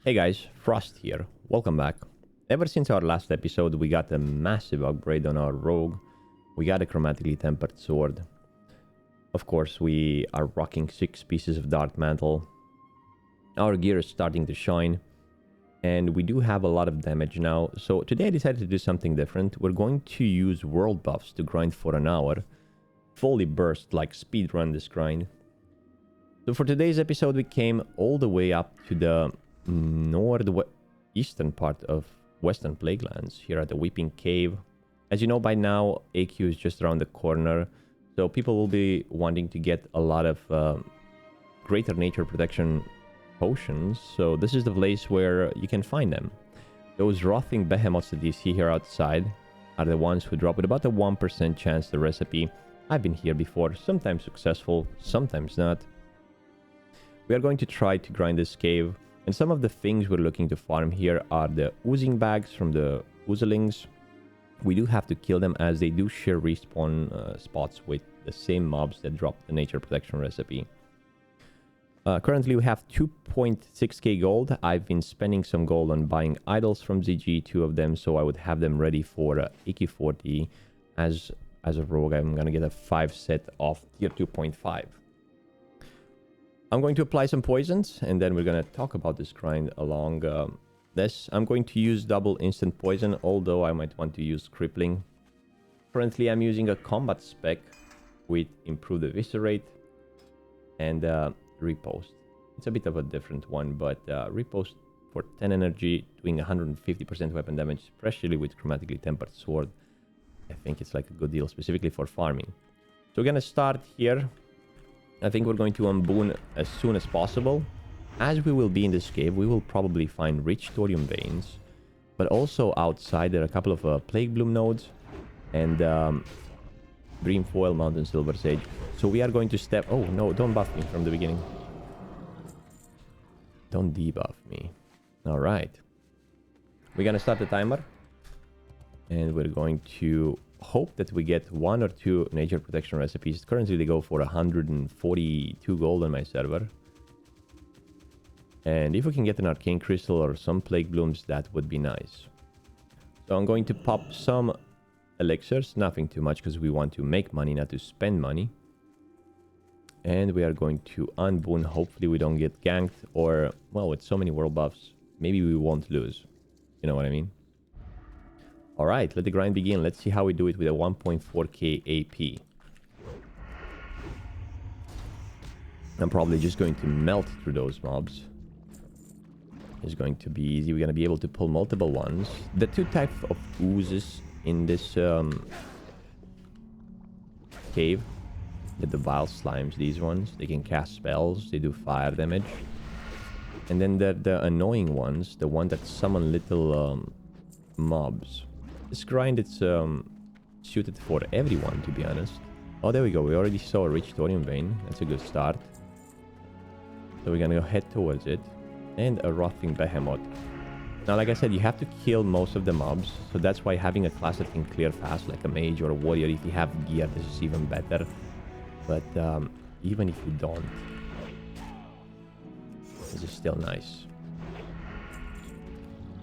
Hey guys, Frost here. Welcome back. Ever since our last episode, we got a massive upgrade on our rogue. We got a chromatically tempered sword. Of course, we are rocking 6 pieces of dark mantle. Our gear is starting to shine. And we do have a lot of damage now. So today I decided to do something different. We're going to use world buffs to grind for an hour. Fully burst, like speedrun this grind. So for today's episode, we came all the way up to the northeastern part of Western Plaguelands, here at the Weeping Cave. As you know by now, AQ is just around the corner, so people will be wanting to get a lot of greater nature protection potions, so this is the place where you can find them. Those wrathing behemoths that you see here outside are the ones who drop with about a 1% chance the recipe. I've been here before, sometimes successful, sometimes not. We are going to try to grind this cave. And some of the things we're looking to farm here are the oozing bags from the Oozelings. We do have to kill them as they do share respawn spots with the same mobs that drop the nature protection recipe. Currently we have 2.6k gold. I've been spending some gold on buying idols from ZG, 2 of them, so I would have them ready for AK-40. As a rogue, I'm gonna get a 5 set of tier 2.5. I'm going to apply some poisons, and then we're going to talk about this grind along this. I'm going to use double instant poison, although I might want to use crippling. Currently, I'm using a combat spec with improved eviscerate and repost. It's a bit of a different one, but repost for 10 energy, doing 150% weapon damage, especially with chromatically tempered sword. I think it's like a good deal, specifically for farming. So we're going to start here. I think we're going to unboon as soon as possible. As we will be in this cave, we will probably find rich Thorium Veins. But also outside, there are a couple of Plague Bloom nodes. And Green Foil, Mountain Silver Sage. So we are going to step... Oh, no, don't buff me from the beginning. Don't debuff me. Alright. We're going to start the timer. And we're going to... hope that we get 1 or 2 nature protection recipes. Currently they go for 142 gold on my server. And if we can get an Arcane Crystal or some Plague Blooms, that would be nice. So I'm going to pop some elixirs, nothing too much because we want to make money, not to spend money. And we are going to unboon. Hopefully we don't get ganked, or, well, with so many world buffs, maybe we won't lose. You know what I mean? Alright, let the grind begin. Let's see how we do it with a 1.4k AP. I'm probably just going to melt through those mobs. It's going to be easy. We're going to be able to pull multiple ones. The 2 types of oozes in this cave. The vile slimes, these ones. They can cast spells. They do fire damage. And then the annoying ones. The one that summon little mobs. This grind, it's suited for everyone, to be honest. Oh, there we go. We already saw a rich Thorium Vein. That's a good start. So we're gonna go head towards it. And a Wrathing Behemoth. Now, like I said, you have to kill most of the mobs. So that's why having a class that can clear fast, like a mage or a warrior, if you have gear, this is even better. But even if you don't, this is still nice.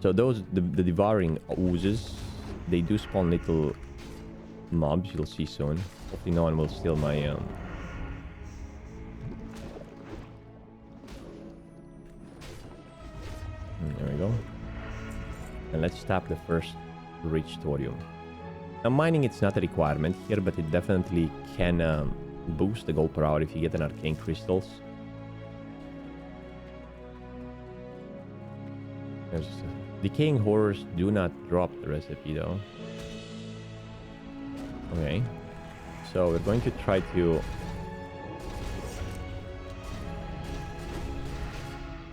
So those, the devouring oozes, they do spawn little mobs, you'll see soon. Hopefully no one will steal my... There we go. And let's tap the first rich thorium. Now mining, it's not a requirement here, but it definitely can boost the gold per hour if you get an Arcane Crystals. There's... Decaying Horrors do not drop the recipe though. Okay. So we're going to try to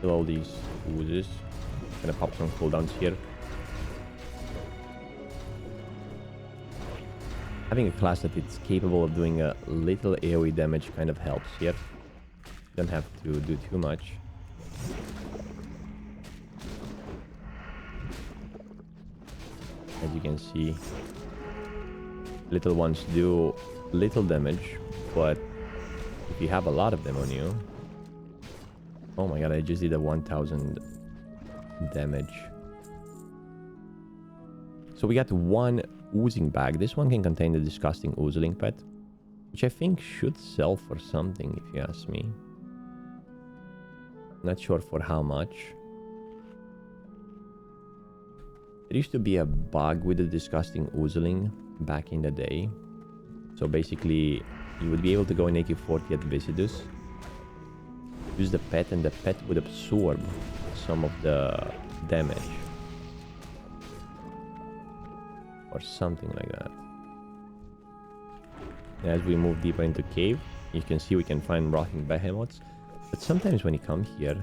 kill all these oozes. Gonna pop some cooldowns here. Having a class that it's capable of doing a little AoE damage kind of helps here. Don't have to do too much. As you can see, little ones do little damage, but if you have a lot of them on you... Oh my god, I just did a 1000 damage. So we got one oozing bag. This one can contain the disgusting Oozeling pet, which I think should sell for something, if you ask me. Not sure for how much. There used to be a bug with the disgusting Oozeling back in the day. So basically, you would be able to go in AK-40 at Viscidus, use the pet, and the pet would absorb some of the damage. Or something like that. As we move deeper into cave, you can see we can find rotting behemoths. But sometimes when you come here,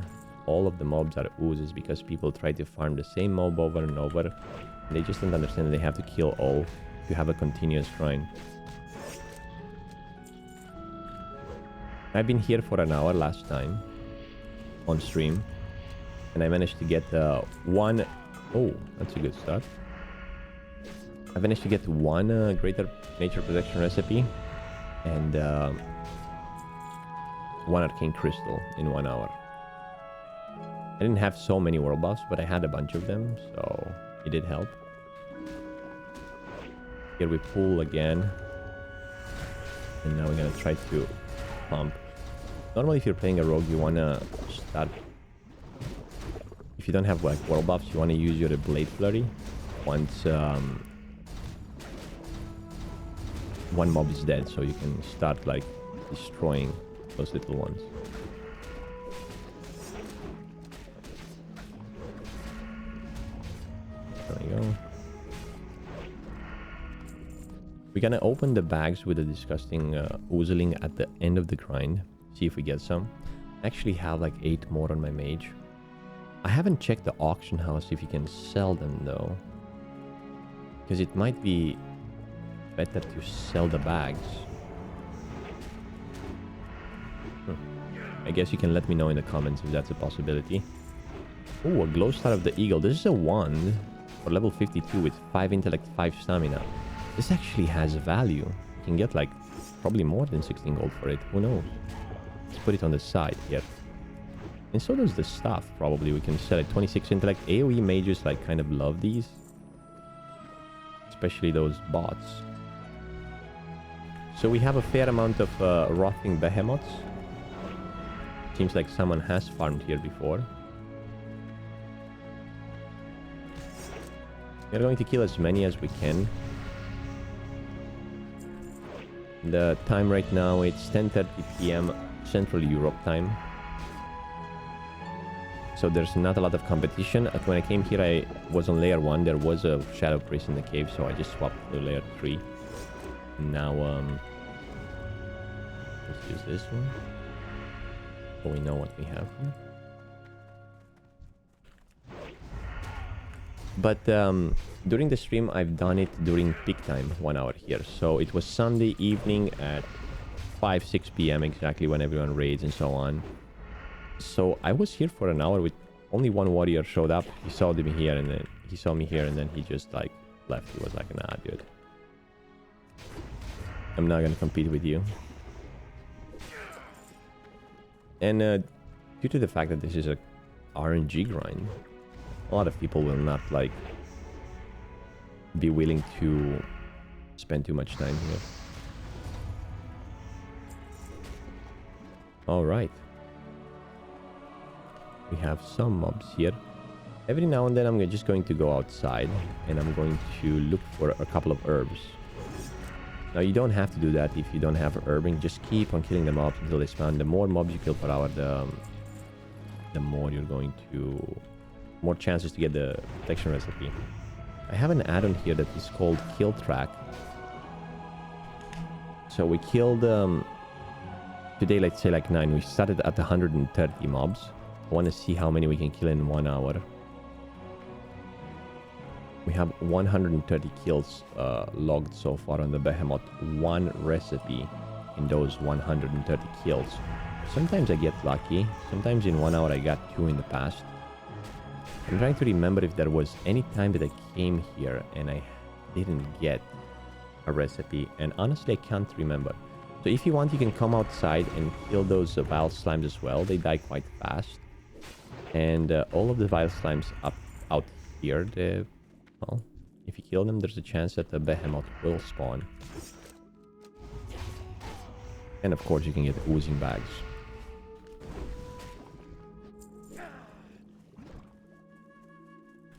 all of the mobs are oozes because people try to farm the same mob over and over. And they just don't understand that they have to kill all to have a continuous grind. I've been here for an hour last time on stream. And I managed to get one... Oh, that's a good start. I managed to get one greater nature protection recipe and one arcane crystal in 1 hour. I didn't have so many world buffs, but I had a bunch of them, so it did help. Here we pull again. And now we're gonna try to pump. Normally if you're playing a rogue, you wanna start... If you don't have like world buffs, you wanna use your blade flurry once... one mob is dead, so you can start like destroying those little ones. There we go. We're gonna open the bags with the disgusting Oozeling at the end of the grind. See if we get some. I actually have like 8 more on my mage. I haven't checked the auction house if you can sell them though, because it might be better to sell the bags. I guess you can let me know in the comments if that's a possibility. Oh, a glow star of the eagle. This is a wand for level 52 with 5 intellect, 5 stamina. This actually has value. You can get like probably more than 16 gold for it. Who knows? Let's put it on the side here. And so does the staff. Probably we can sell it. 26 intellect. AoE mages like kind of love these, especially those bots. So we have a fair amount of rotting behemoths. Seems like someone has farmed here before. We're going to kill as many as we can. The time right now, it's 10:30 PM Central Europe time. So there's not a lot of competition. When I came here, I was on layer 1. There was a shadow priest in the cave, so I just swapped to layer 3. Now, let's use this one. So we know what we have here. But during the stream, I've done it during peak time, 1 hour here. So it was Sunday evening at 5-6 PM exactly when everyone raids and so on. So I was here for an hour with only one warrior showed up. He saw me here and then he saw me here and then he just like left. He was like, nah, dude. I'm not gonna compete with you. And due to the fact that this is a RNG grind, a lot of people will not like be willing to spend too much time here. All right. We have some mobs here. Every now and then I'm just going to go outside and I'm going to look for a couple of herbs. Now you don't have to do that if you don't have herbing. Just keep on killing the mobs until they spawn. The more mobs you kill per hour, the more you're going to... more chances to get the protection recipe. I have an add-on here that is called Kill Track. So we killed... today, let's say like 9. We started at 130 mobs. I want to see how many we can kill in 1 hour. We have 130 kills logged so far on the behemoth. 1 recipe in those 130 kills. Sometimes I get lucky. Sometimes in 1 hour I got 2 in the past. I'm trying to remember if there was any time that I came here and I didn't get a recipe. And honestly, I can't remember. So if you want, you can come outside and kill those vile slimes as well. They die quite fast. And all of the vile slimes out here, well, if you kill them, there's a chance that the behemoth will spawn. And of course, you can get oozing bags.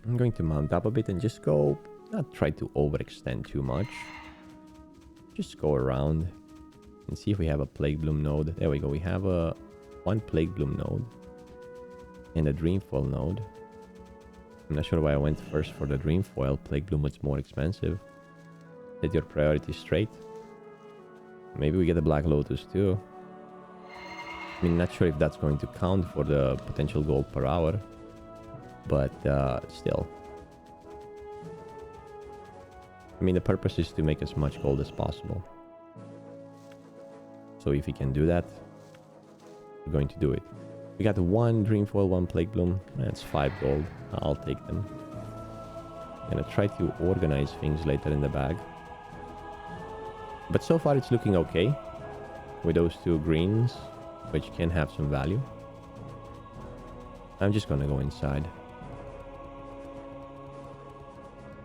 I'm going to mount up a bit and just go, not try to overextend too much. Just go around and see if we have a Plague Bloom node. There we go. We have one Plague Bloom node and a Dreamfoil node. I'm not sure why I went first for the Dreamfoil. Plague Bloom was more expensive. Set your priorities straight. Maybe we get a Black Lotus too. I mean, not sure if that's going to count for the potential gold per hour. But still. I mean, the purpose is to make as much gold as possible. So if we can do that, we're going to do it. We got one Dreamfoil, one Plague Bloom. That's 5 gold. I'll take them. I'm gonna try to organize things later in the bag. But so far it's looking okay. With those 2 greens, which can have some value. I'm just gonna go inside.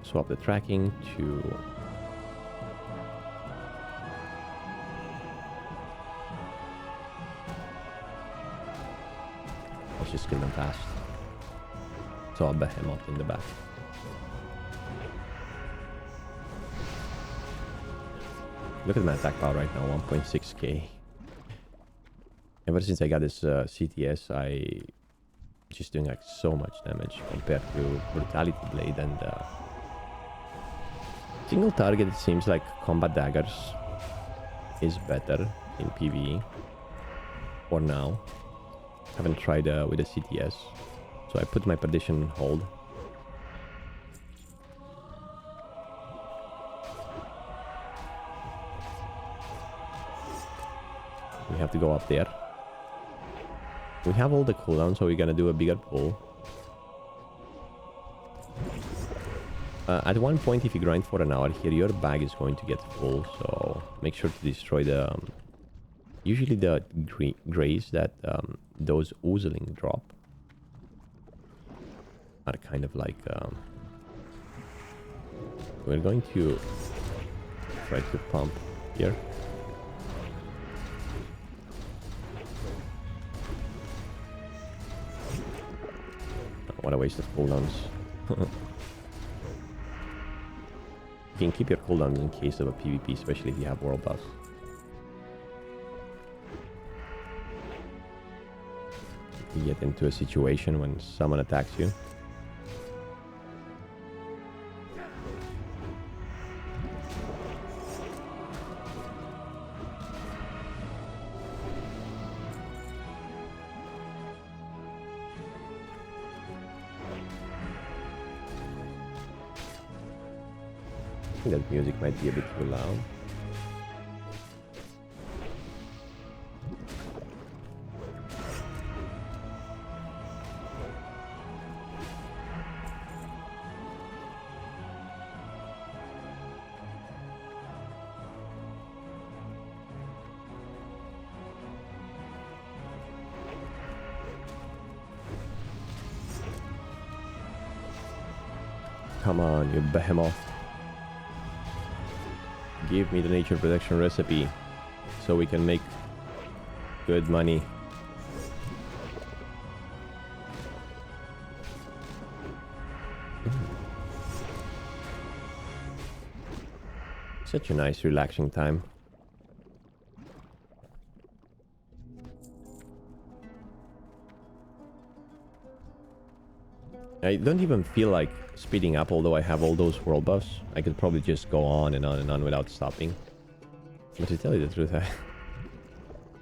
Swap the tracking to... Let's just kill them fast. So I'll behemoth in the back. Look at my attack power right now, 1.6k. Ever since I got this CTS, I just doing like so much damage compared to Brutality Blade and single target. It seems like Combat Daggers is better in PvE for now. Haven't tried with a CTS, so I put my Perdition on hold. We have to go up there. We have all the cooldowns, so we're gonna do a bigger pull. At one point, if you grind for an hour here, your bag is going to get full, so make sure to destroy the... usually the grays that those Oozeling drop are kind of like... we're going to try to pump here. What a waste of cooldowns. You can keep your cooldowns in case of a PvP, especially if you have world buffs. You get into a situation when someone attacks you. I think that music might be a bit too loud. Come on, you behemoth. Give me the nature protection recipe so we can make good money. Such a nice relaxing time. I don't even feel like speeding up, although I have all those world buffs. I could probably just go on and on and on without stopping. But to tell you the truth,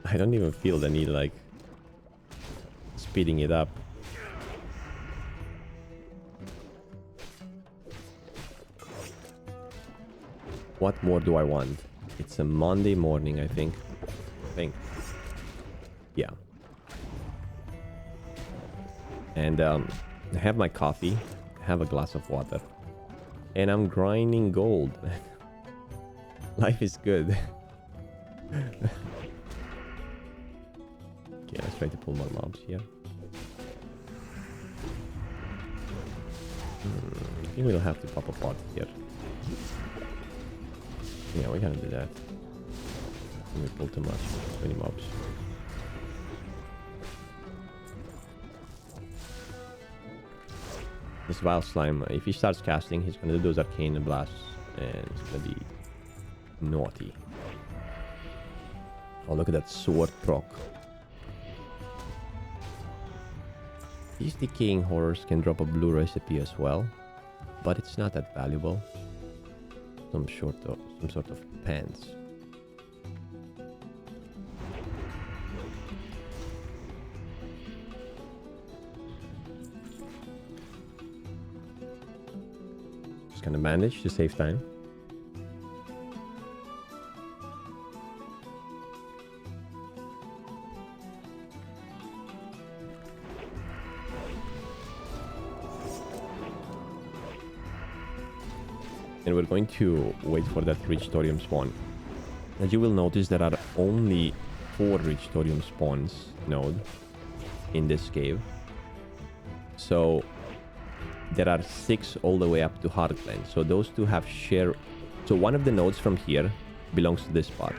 I don't even feel the need like speeding it up. What more do I want? It's a Monday morning, I think. Yeah. And I have my coffee, have a glass of water, and I'm grinding gold. Life is good. Okay, let's try to pull more mobs here. think we'll have to pop a pot here. Yeah, we're gonna do that. We pull too much. 20 mobs. This Vile Slime, if he starts casting, he's gonna do those Arcane Blasts, and it's gonna be naughty. Oh, look at that sword proc. These Decaying Horrors can drop a blue recipe as well, but it's not that valuable. Some sort of pants. Just gonna manage to save time. And we're going to wait for that rich thorium spawn. As you will notice, there are only 4 rich thorium spawns node in this cave. So there are 6 all the way up to Heartland. So those two have share. So one of the nodes from here belongs to this spot.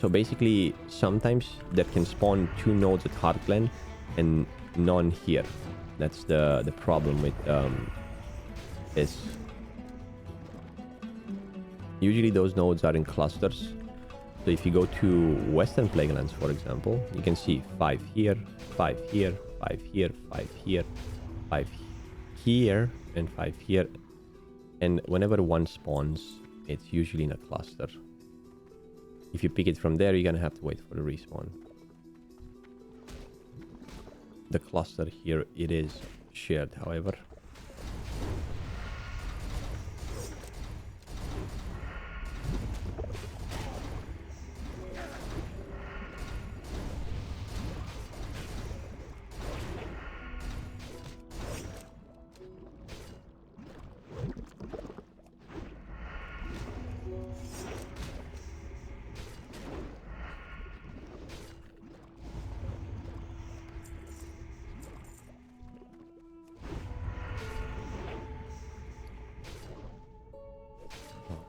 So basically, sometimes there can spawn 2 nodes at Heartland and none here. That's the problem with this. Usually those nodes are in clusters. So if you go to Western Plaguelands, for example, you can see 5 here, 5 here, 5 here, 5 here, 5 here, and 5 here. And whenever one spawns, it's usually in a cluster. If you pick it from there, you're gonna have to wait for the respawn. The cluster here, it is shared, however.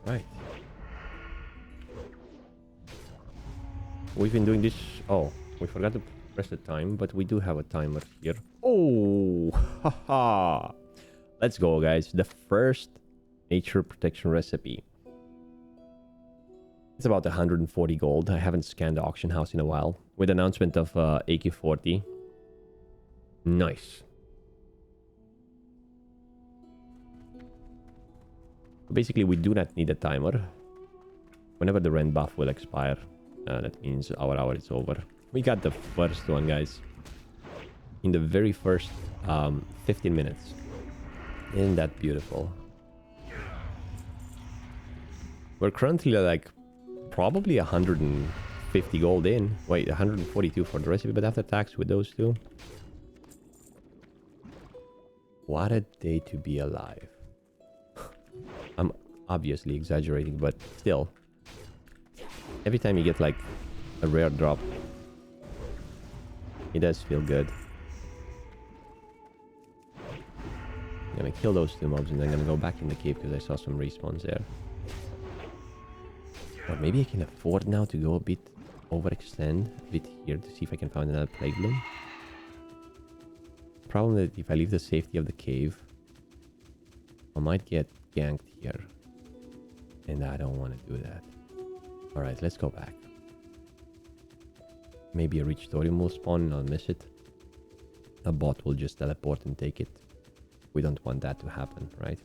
Right. We've been doing this. Oh, we forgot to press the time, but we do have a timer here. Oh, haha. Let's go, guys. The first nature protection recipe. It's about 140 gold. I haven't scanned the auction house in a while. With announcement of AQ40. Nice. Basically, we do not need a timer. Whenever the rend buff will expire, that means our hour is over. We got the first one, guys. In the very first 15 minutes. Isn't that beautiful? We're currently like probably 150 gold in. Wait, 142 for the recipe, but after tax with those two. What a day to be alive. I'm obviously exaggerating, but still. Every time you get like a rare drop, it does feel good. I'm gonna kill those 2 mobs and then I'm gonna go back in the cave because I saw some respawns there. Or maybe I can afford now to go a bit overextend a bit here to see if I can find another plague bloom. Problem that if I leave the safety of the cave, I might get ganked here. And I don't want to do that. Alright, let's go back. Maybe a rich thorium will spawn and I'll miss it. A bot will just teleport and take it. We don't want that to happen, right?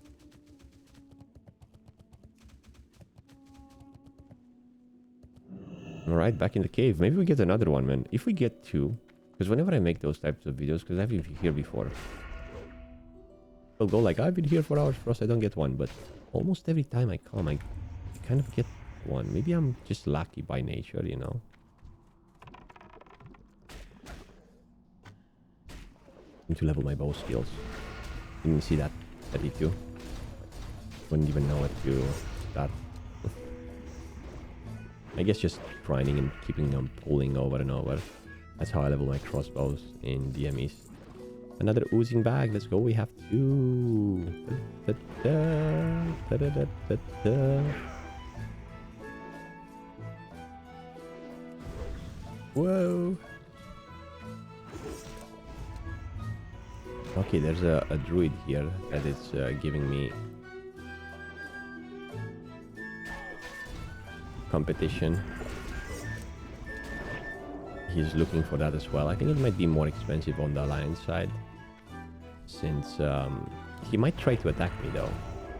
Alright, back in the cave. Maybe we get another one, man. If we get 2, because whenever I make those types of videos, because I've been here before, I'll go like, I've been here for hours, Frost, I don't get one, but almost every time I come, I kind of get one. Maybe I'm just lucky by nature, you know? Need to level my bow skills. Didn't see that at E2. Wouldn't even know what to start. I guess just grinding and keeping them pulling over and over. That's how I level my crossbows in DMEs. Another oozing bag. Let's go. We have two. Whoa. Okay, there's a druid here that is giving me competition. He's looking for that as well. I think it might be more expensive on the alliance side, since he might try to attack me though.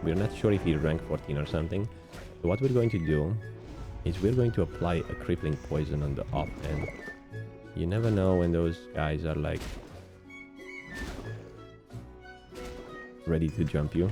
We're not sure if he's rank 14 or something. So what we're going to do is we're going to apply a crippling poison on the off end. You never know when those guys are like ready to jump you.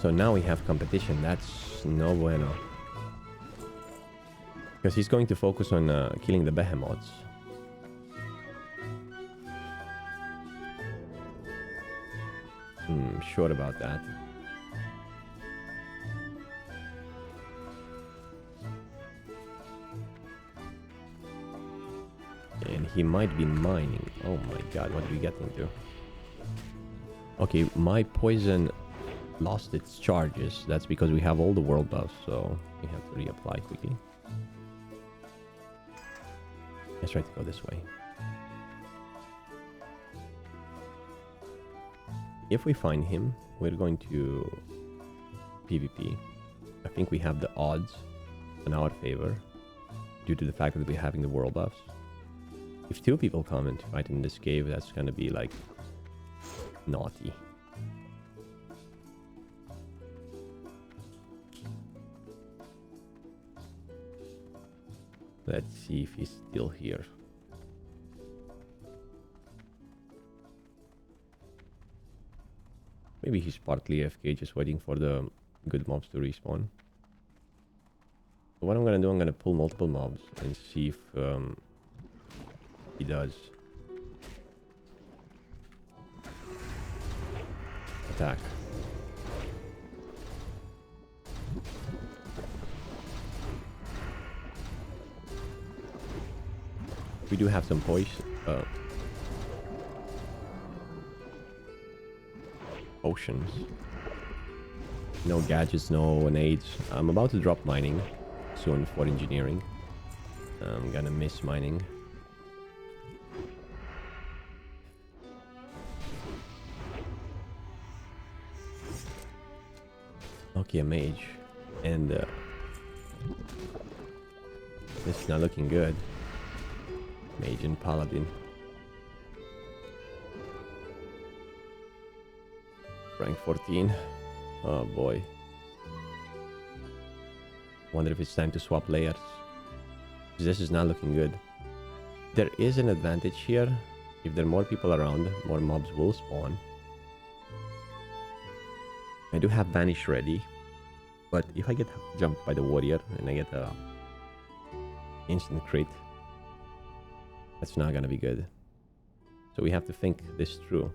So now we have competition. That's no bueno. Because he's going to focus on killing the behemoths. Sure about that. And he might be mining. Oh my god, what did we get into? Okay, my poison lost its charges. That's because we have all the world buffs, so we have to reapply quickly. Let's try to go this way. If we find him, we're going to PvP. I think we have the odds in our favor due to the fact that we're having the world buffs. If two people come and fight in this cave, that's gonna be like naughty. Let's see if he's still here. Maybe he's partly AFK, just waiting for the good mobs to respawn. So what I'm gonna do, I'm gonna pull multiple mobs and see if he does. Attack. We do have some poison. Potions. No gadgets, no nades. I'm about to drop mining soon for engineering. I'm gonna miss mining. Okay, a mage. And this is not looking good. Mage and paladin. Rank 14. Oh boy. Wonder if it's time to swap layers. This is not looking good. There is an advantage here. If there are more people around, more mobs will spawn. I do have Vanish ready. But if I get jumped by the warrior and I get a instant crit, that's not gonna be good. So we have to think this through.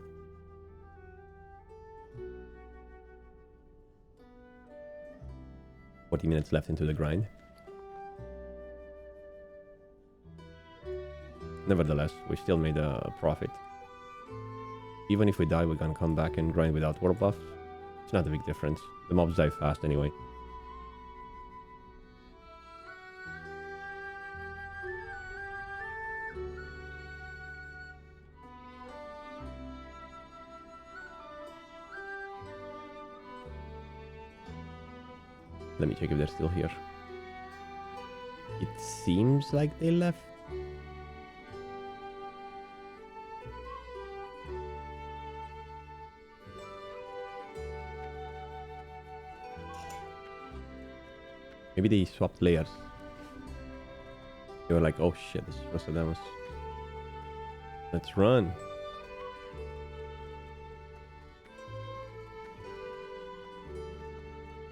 Minutes left into the grind. Nevertheless, we still made a profit. Even if we die, we're gonna come back and grind without world buffs. It's not a big difference. The mobs die fast anyway. Let me check if they're still here. It seems like they left. Maybe they swapped layers. They were like, oh shit, this is Frostadamus. Let's run.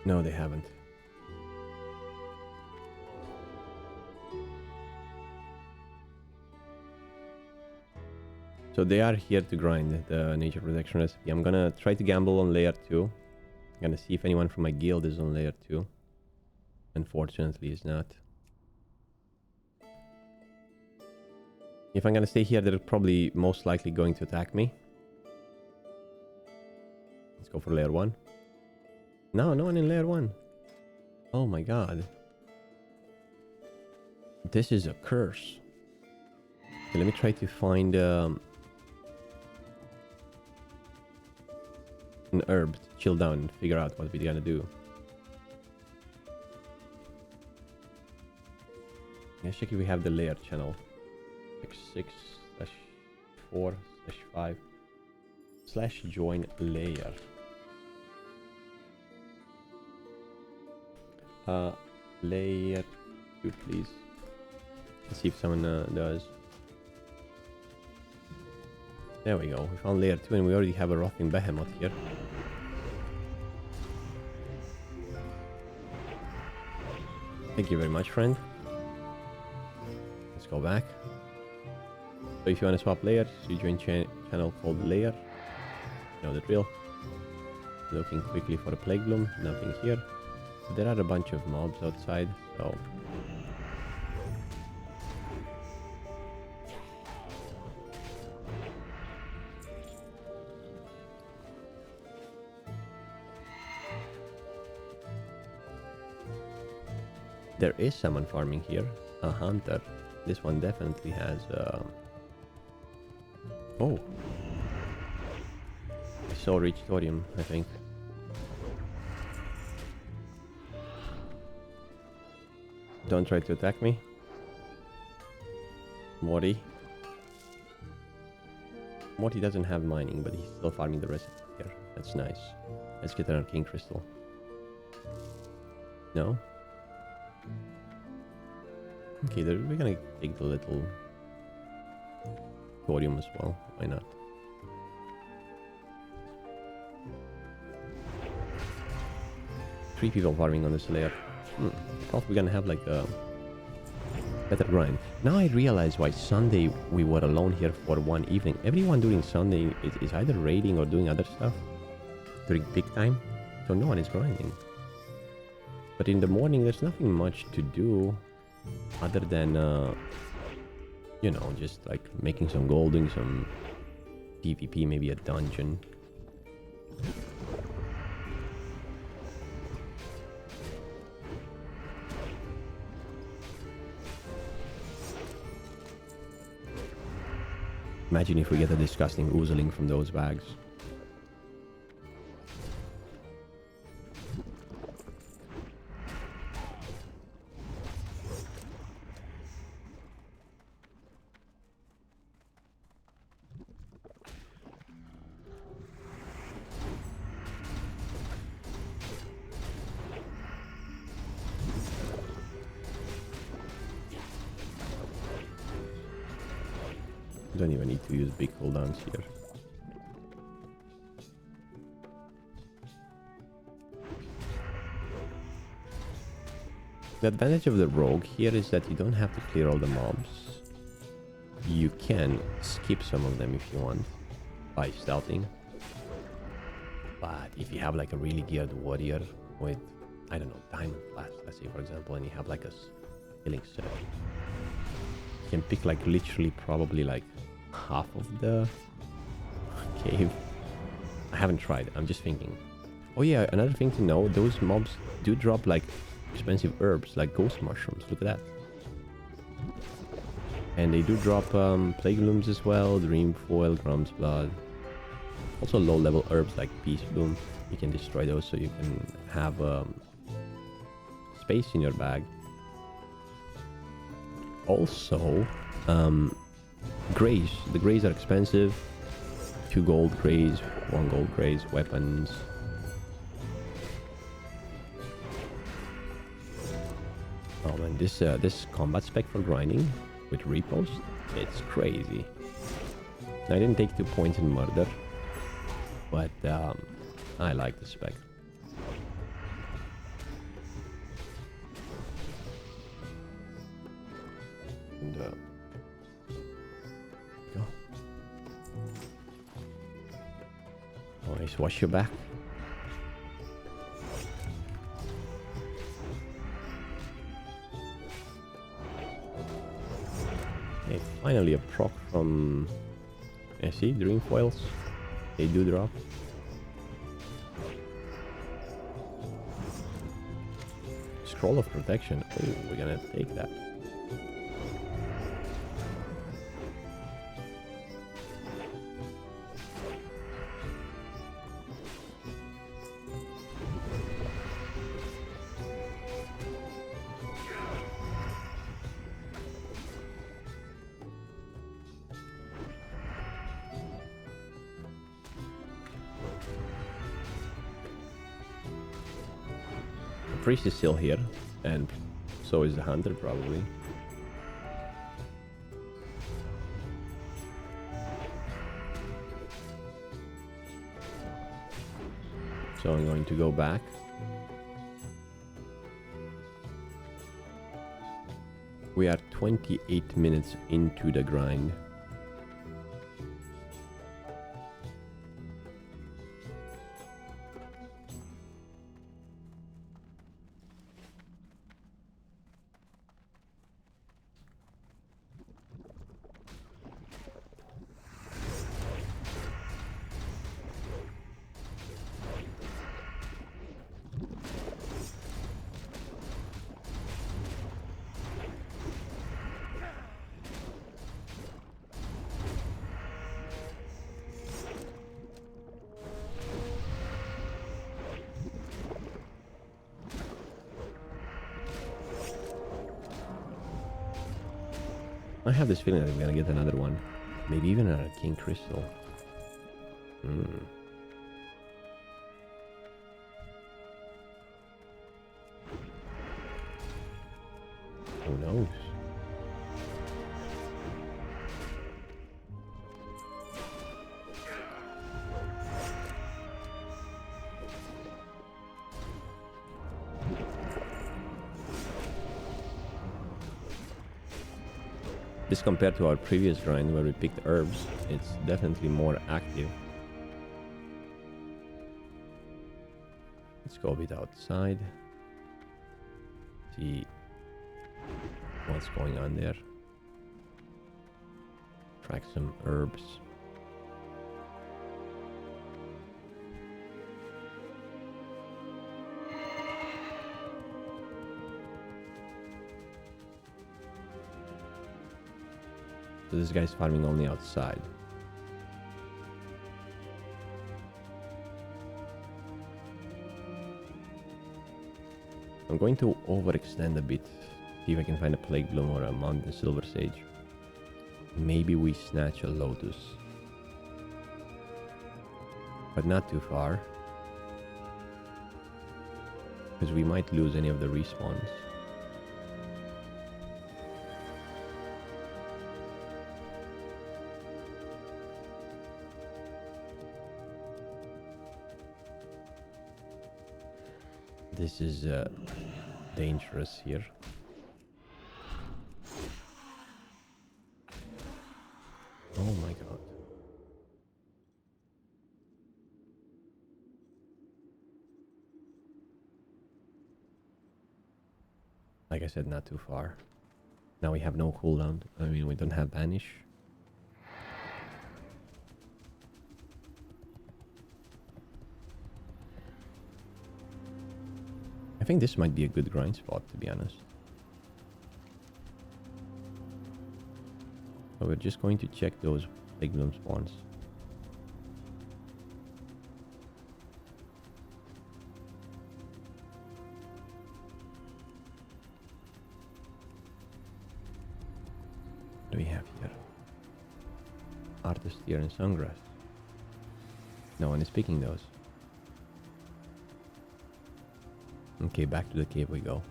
No, they haven't. So they are here to grind the nature protection recipe. I'm gonna try to gamble on layer 2. I'm gonna see if anyone from my guild is on layer 2. Unfortunately, it's not. If I'm gonna stay here, they're probably most likely going to attack me. Let's go for layer 1. No, no one in layer 1. Oh my god. This is a curse. Okay, let me try to find an herb to chill down and figure out what we're gonna do. Let's check if we have the layer channel. 6/4/5/join layer. Layer 2, please. Let's see if someone does. There we go. We found layer 2 and we already have a rotting behemoth here. Thank you very much, friend. Let's go back. So if you want to swap layers, you join channel called layer. You know the drill. Looking quickly for a plague bloom. Nothing here. There are a bunch of mobs outside, so... There is someone farming here. A hunter. This one definitely has... Oh! I saw rich thorium, I think. Don't try to attack me. Morty. Morty doesn't have mining, but he's still farming the rest here. That's nice. Let's get an Arcane Crystal. No? Okay, we're gonna take the little thorium as well. Why not? Three people farming on this layer. I thought we're gonna have like a better grind. Now I realize why Sunday we were alone here for one evening. Everyone during Sunday is either raiding or doing other stuff during peak time, so no one is grinding. But in the morning there's nothing much to do other than you know, just like making some gold, doing some PvP, maybe a dungeon. Imagine if we get a disgusting Oozeling from those bags. Don't even need to use big cooldowns here. The advantage of the rogue here is that you don't have to clear all the mobs. You can skip some of them if you want by stealthing. But if you have like a really geared warrior with, I don't know, diamond flash, let's say for example, and you have like a healing set, you can pick like literally probably like half of the cave. I haven't tried, I'm just thinking. Oh yeah, another thing to know, those mobs do drop like expensive herbs like ghost mushrooms. Look at that. And they do drop plague blooms as well, dream foil, grum's blood. Also low level herbs like peace bloom. You can destroy those so you can have space in your bag. Also grays. The grays are expensive. 2 gold grays, 1 gold grays, weapons. Oh man, this combat spec for grinding with repost, it's crazy. I didn't take 2 points in murder, but I like the spec. And, go. Nice, wash your back. Hey, finally a proc from... I see, dream foils. They do drop. Scroll of protection. Oh, we're gonna take that. Priest is still here, and so is the hunter probably. So I'm going to go back. We are 28 minutes into the grind. I have this feeling that I'm gonna get another one. Maybe even an Arcane Crystal. Who knows? This compared to our previous grind where we picked herbs, it's definitely more active. Let's go a bit outside. See what's going on there. Track some herbs. So this guy's farming only outside. I'm going to overextend a bit. See if I can find a Plague Bloom or a Mountain Silver Sage. Maybe we snatch a Lotus. But not too far. Because we might lose any of the respawns. This is dangerous here. Oh my god. Like I said, not too far. Now we have no cooldown. I mean, we don't have Banish. I think this might be a good grind spot, to be honest. So we're just going to check those Plague Bloom spawns. What do we have here? Artist here and Sungrass. No one is picking those. Okay, back to the cave we go.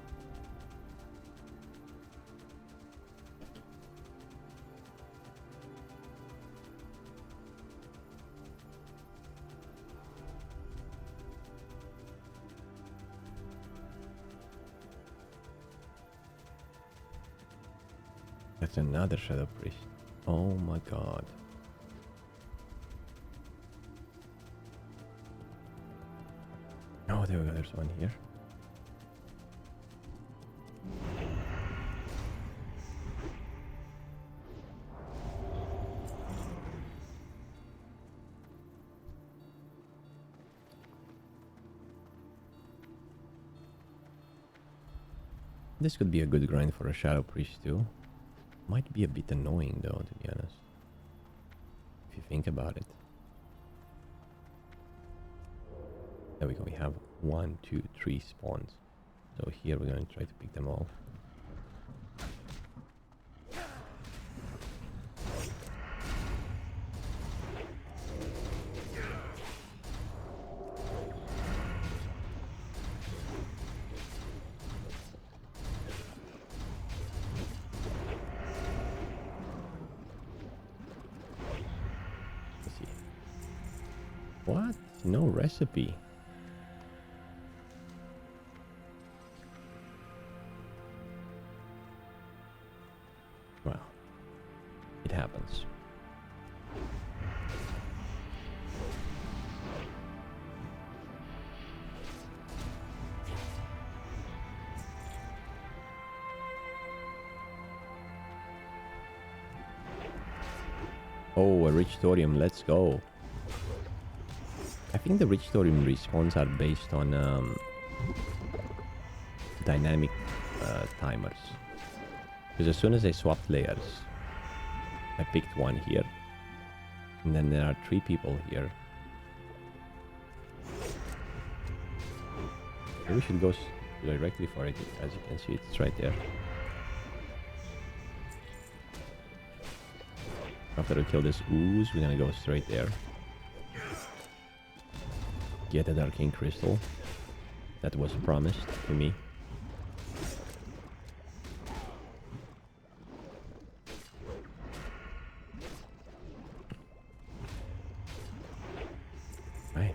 That's another Shadow Priest. Oh my god. Oh, there we go. There's one here. This could be a good grind for a Shadow Priest too. Might be a bit annoying though, to be honest. If you think about it. There we go, we have 1, 2, 3 spawns. So here we're going to try to pick them all. What? No recipe. Well, it happens. Oh, a rich thorium, let's go. I think the rich thorium respawns are based on dynamic timers. Because as soon as I swapped layers, I picked one here. And then there are 3 people here. Maybe we should go directly for it. As you can see, it's right there. After we kill this ooze, we're gonna go straight there. Get an Arcane Crystal that was promised to me. Right.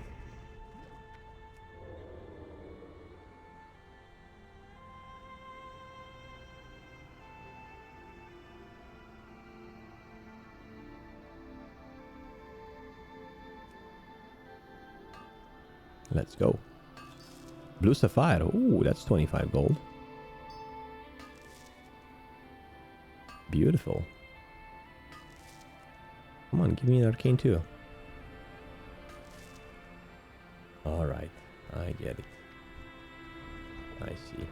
Let's go. Blue Sapphire. Ooh, that's 25 gold. Beautiful. Come on, give me an Arcane too. Alright, I get it. I see.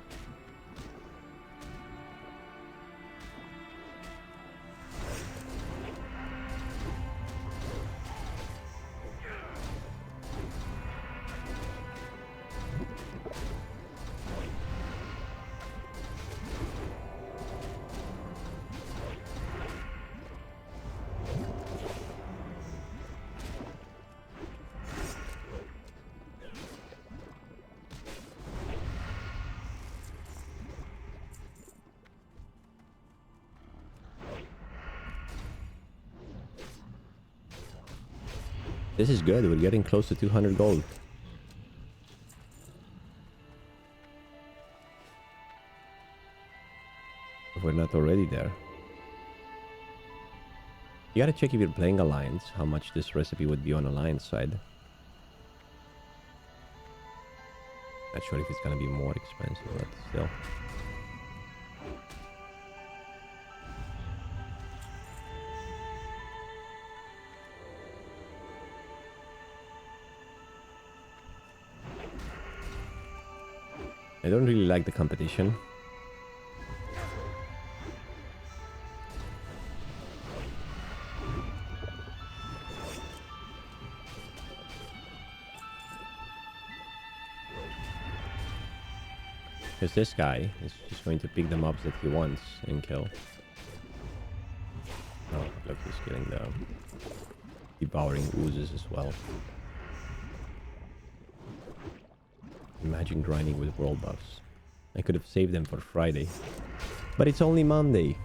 This is good. We're getting close to 200 gold. If we're not already there. You gotta check if you're playing Alliance, how much this recipe would be on Alliance side. Not sure if it's gonna be more expensive, but still. I don't really like the competition. Because this guy is just going to pick the mobs that he wants and kill. Oh, look, he's killing the devouring oozes as well. Imagine grinding with world buffs. I could have saved them for Friday. But it's only Monday.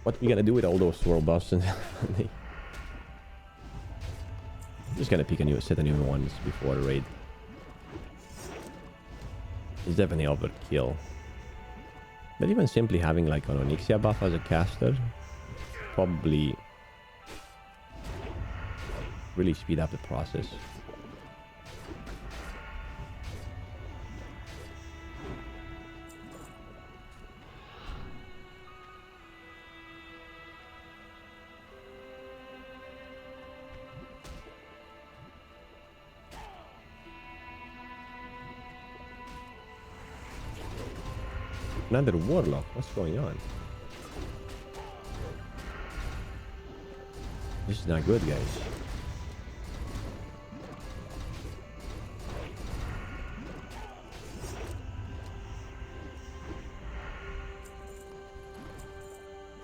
What are we gonna do with all those world buffs on Monday? Just gonna pick a new set of new ones before the raid. It's definitely overkill. But even simply having like an Onyxia buff as a caster probably really speed up the process. Another warlock. What's going on? This is not good, guys.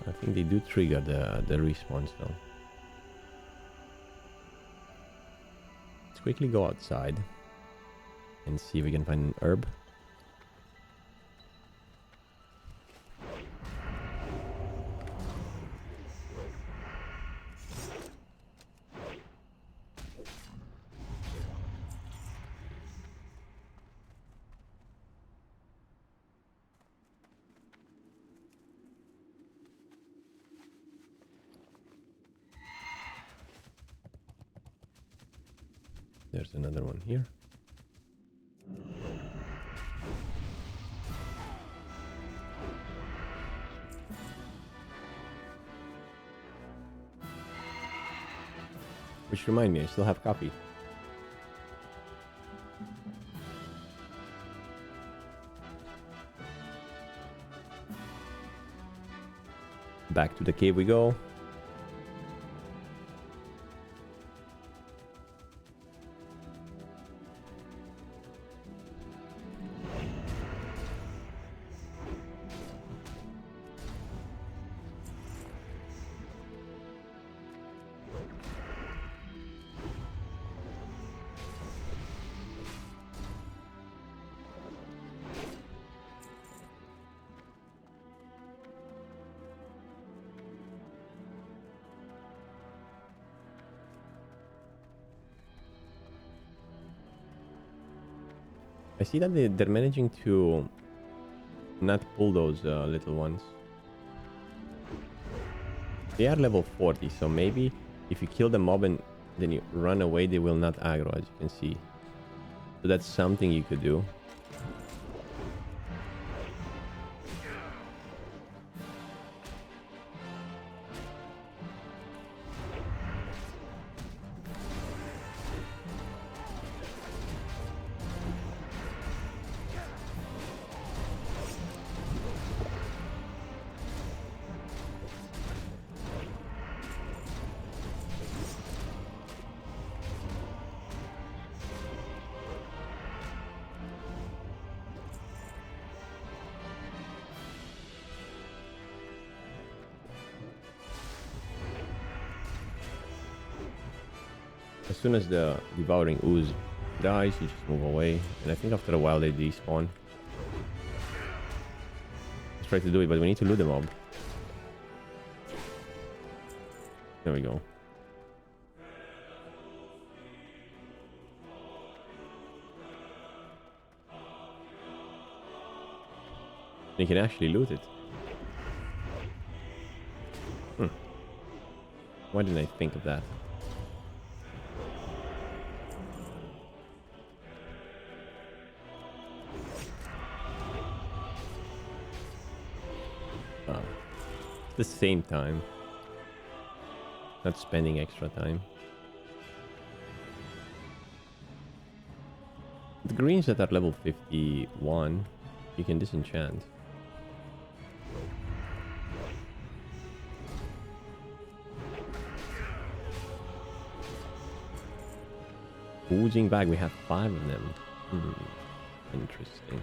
I think they do trigger the respawns though. Let's quickly go outside and see if we can find an herb. There's another one here. Which remind me, I still have coffee. Back to the cave we go. I see that they're managing to not pull those little ones. They are level 40, so maybe if you kill the mob and then you run away, they will not aggro, as you can see. So that's something you could do. As soon as the devouring ooze dies, you just move away, and I think after a while they despawn. Let's try to do it, but we need to loot the mob. There we go. You can actually loot it. Why didn't I think of that? The same time, not spending extra time. The greens that are level 51 you can disenchant. Oozing bag, we have 5 of them. Interesting.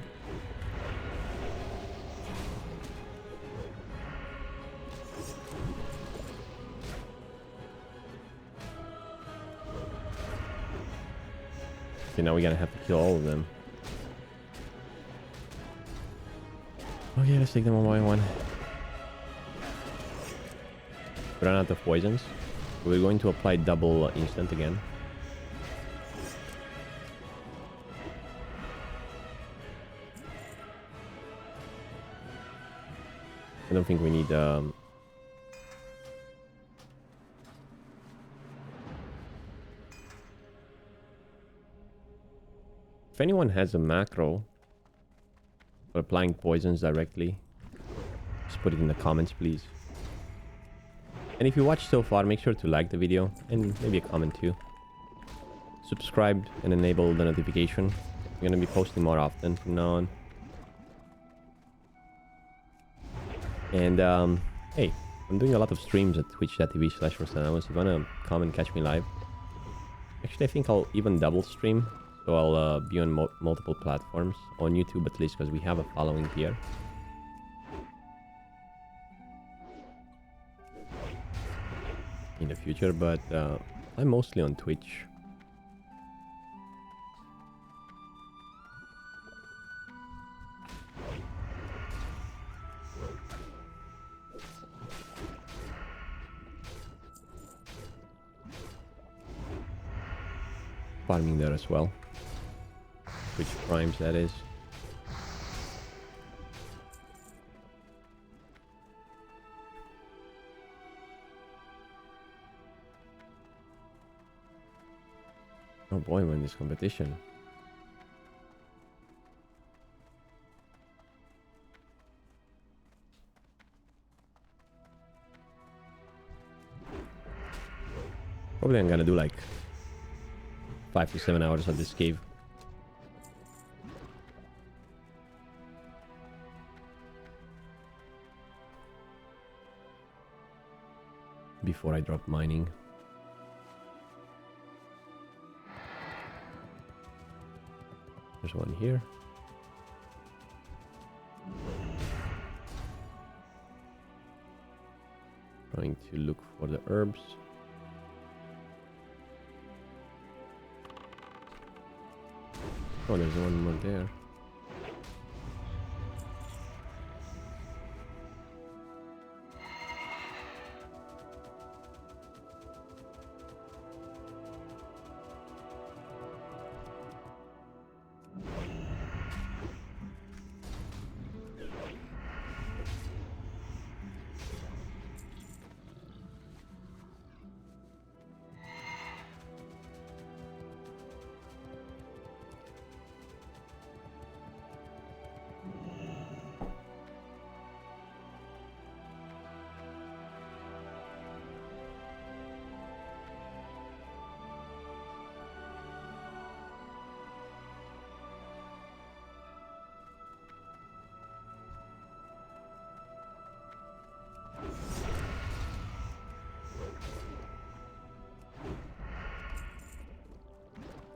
Okay, now we're gonna have to kill all of them. Okay, let's take them one by one. Run out of poisons. We're going to apply double instant again. I don't think we need if anyone has a macro for applying poisons directly, just put it in the comments, please. And if you watched so far, make sure to like the video and maybe a comment too. Subscribe and enable the notification. I'm gonna be posting more often from now on. And hey, I'm doing a lot of streams at twitch.tv/Frostadamus. If you wanna come and catch me live, actually I think I'll even double stream. So I'll be on multiple platforms, on YouTube at least, because we have a following here. In the future, but I'm mostly on Twitch. Farming there as well. Twitch Primes, that is. Oh boy, we're in this competition. Probably I'm gonna do like 5 to 7 hours of this cave. Before I drop mining. There's one here. Trying to look for the herbs. Oh, there's one more there.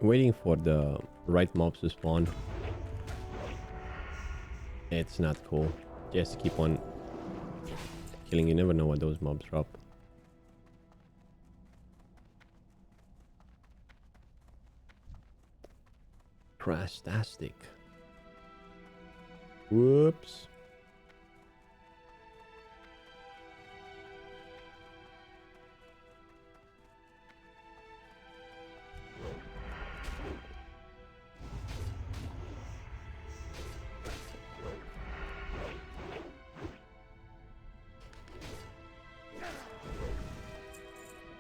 Waiting for the right mobs to spawn. It's not cool. Just keep on killing. You never know what those mobs drop. Frostastic. Whoops.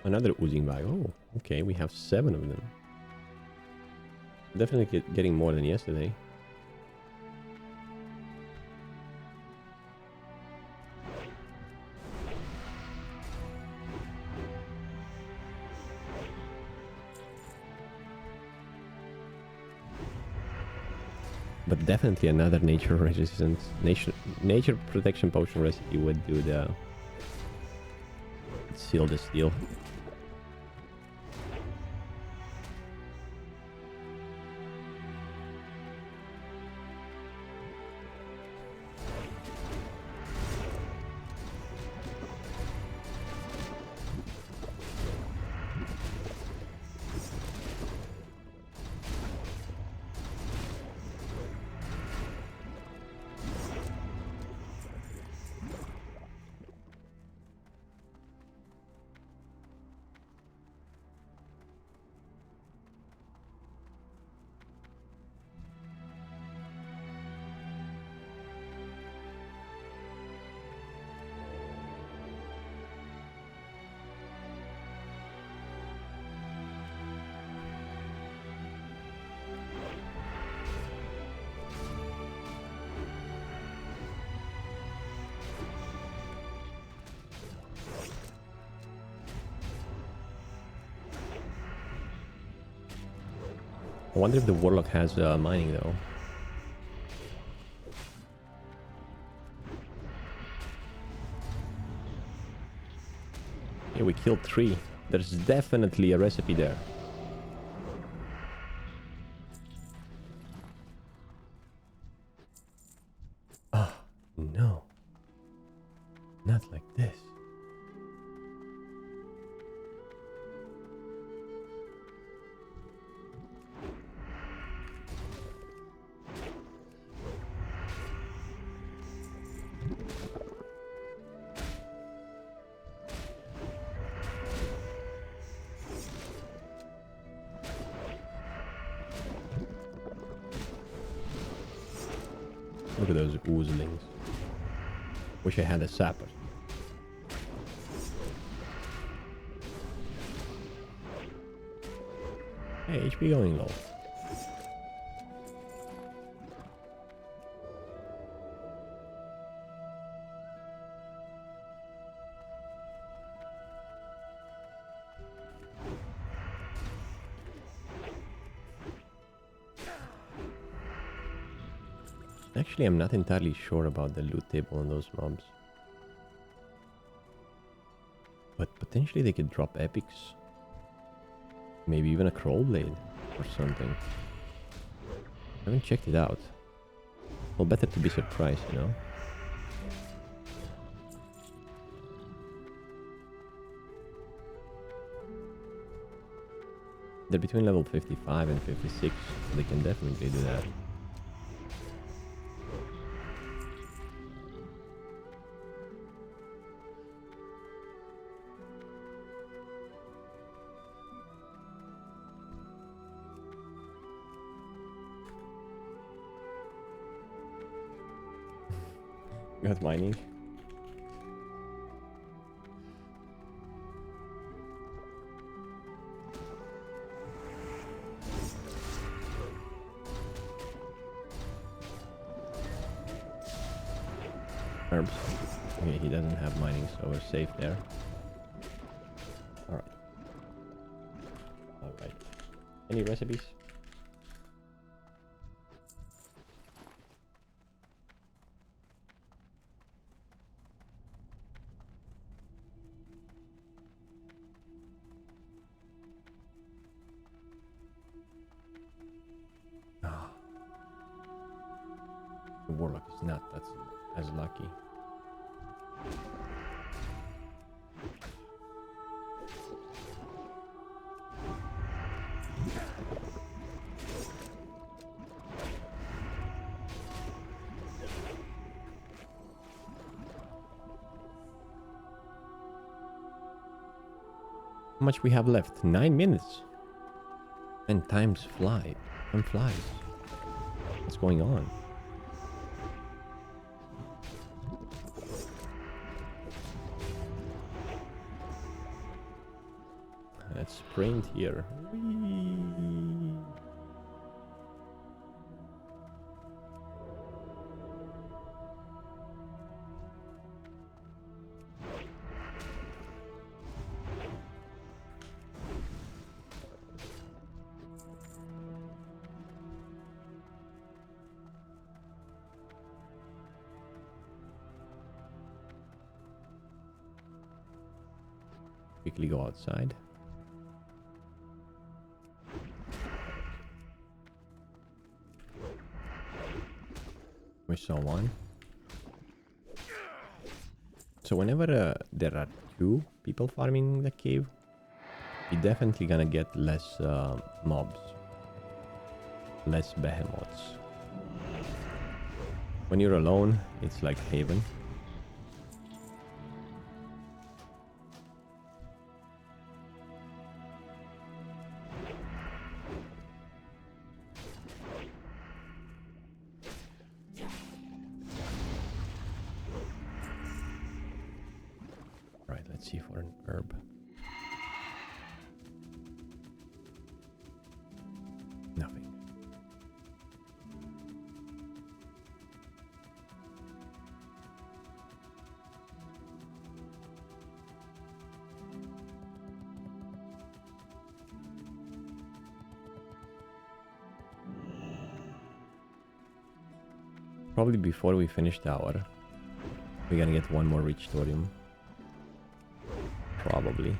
Another oozing bag. Oh, okay. We have 7 of them. Definitely getting more than yesterday. But definitely another nature resistance, nature protection potion recipe would do the seal the steel. I wonder if the warlock has mining though. Okay, we killed 3. There's definitely a recipe there. Ah, no. Not like this. Look at those Oozelings. Wish I had a sapper. Hey, HP going low. Actually, I'm not entirely sure about the loot table on those mobs. But potentially they could drop epics. Maybe even a Crow Blade or something. I haven't checked it out. Well, better to be surprised, you know? They're between level 55 and 56, so they can definitely do that. Got mining. Herbs. Okay, he doesn't have mining, so we're safe there. Alright. Alright. Any recipes? The Warlock is not that's as lucky. How much we have left? 9 minutes. And time flies. What's going on? Let's sprint here. Whee! Quickly go outside. We saw one. So whenever there are 2 people farming the cave, you're definitely gonna get less mobs. Less behemoths. When you're alone, it's like haven. Let's see for an herb. Nothing. Probably before we finish the hour, we're gonna get one more rich thorium. probably.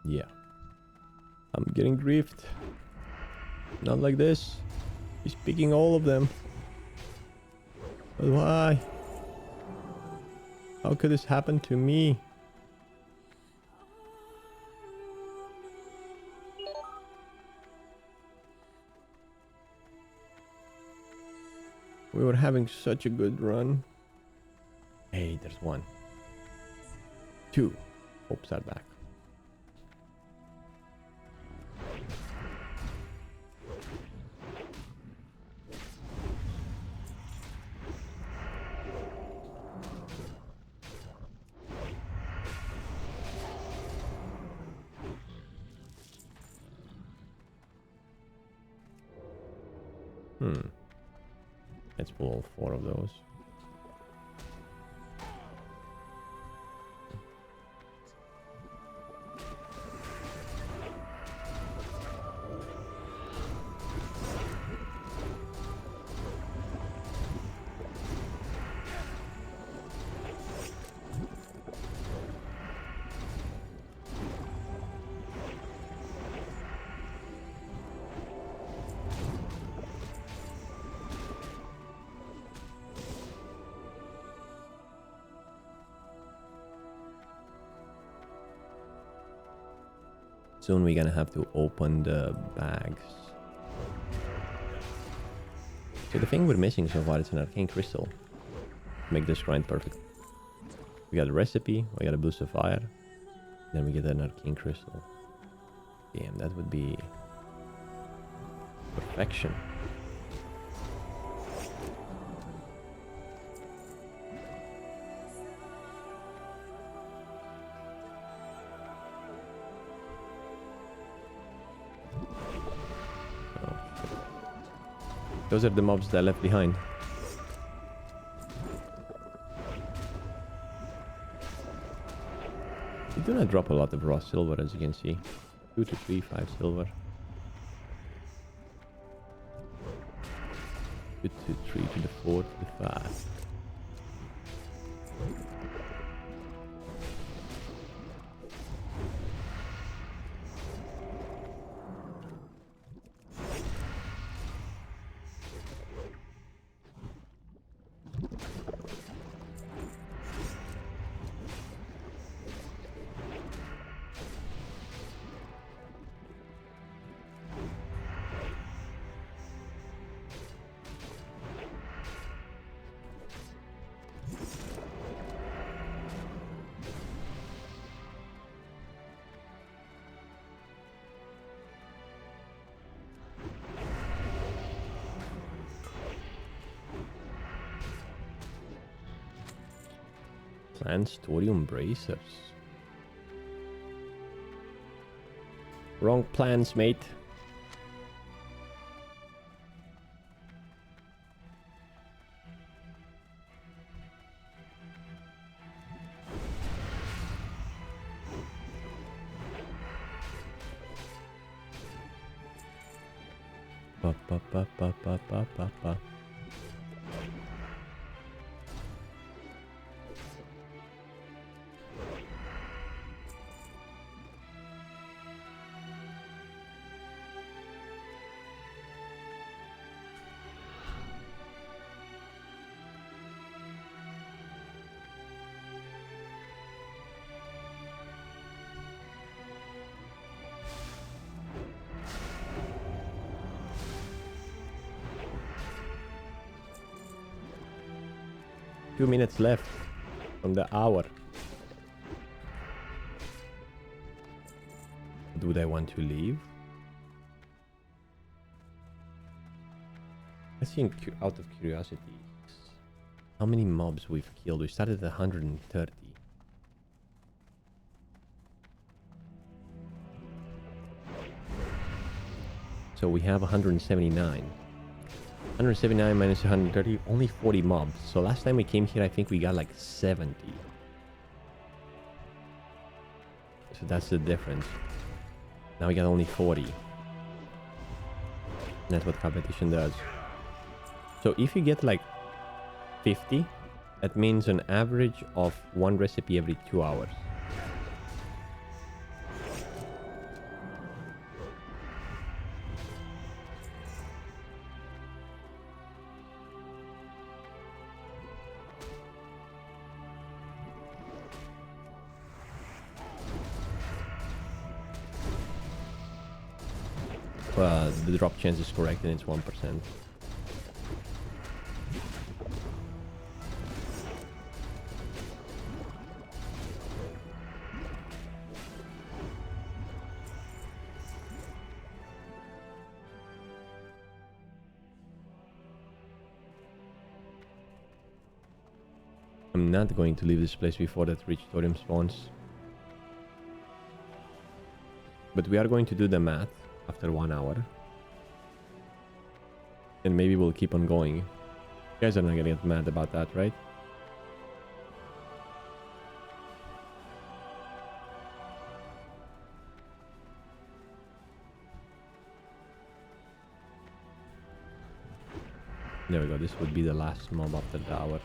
Yeah. I'm getting griefed. Not like this. He's picking all of them. But why? How could this happen to me? We were having such a good run. Hey, there's one. Two. Hopes are back. Let's pull all 4 of those. Soon we're gonna have to open the bags. So the thing we're missing so far is an Arcane Crystal. Make this grind perfect. We got a recipe, we got a boost of fire, then we get an Arcane Crystal. Damn, that would be perfection. Those are the mobs that I left behind. We do not drop a lot of raw silver, as you can see. 2 to 3, 5 silver. 2 to 3 to the 4 to the 5. Plants Thorium Bracers. Wrong plans, mate. Ba ba ba ba ba ba ba ba. 2 minutes left from the hour. Would I want to leave? Let's think out of curiosity. How many mobs we've killed? We started at 130. So we have 179. 179 minus 130, only 40 mobs. So last time we came here, I think we got like 70. So that's the difference. Now we got only 40. That's what competition does. So if you get like 50, that means an average of one recipe every 2 hours. The drop chance is correct and it's 1%. I'm not going to leave this place before that rich thorium spawns. But we are going to do the math after 1 hour. And maybe we'll keep on going. You guys are not gonna get mad about that, right? There we go. This would be the last mob after the hour.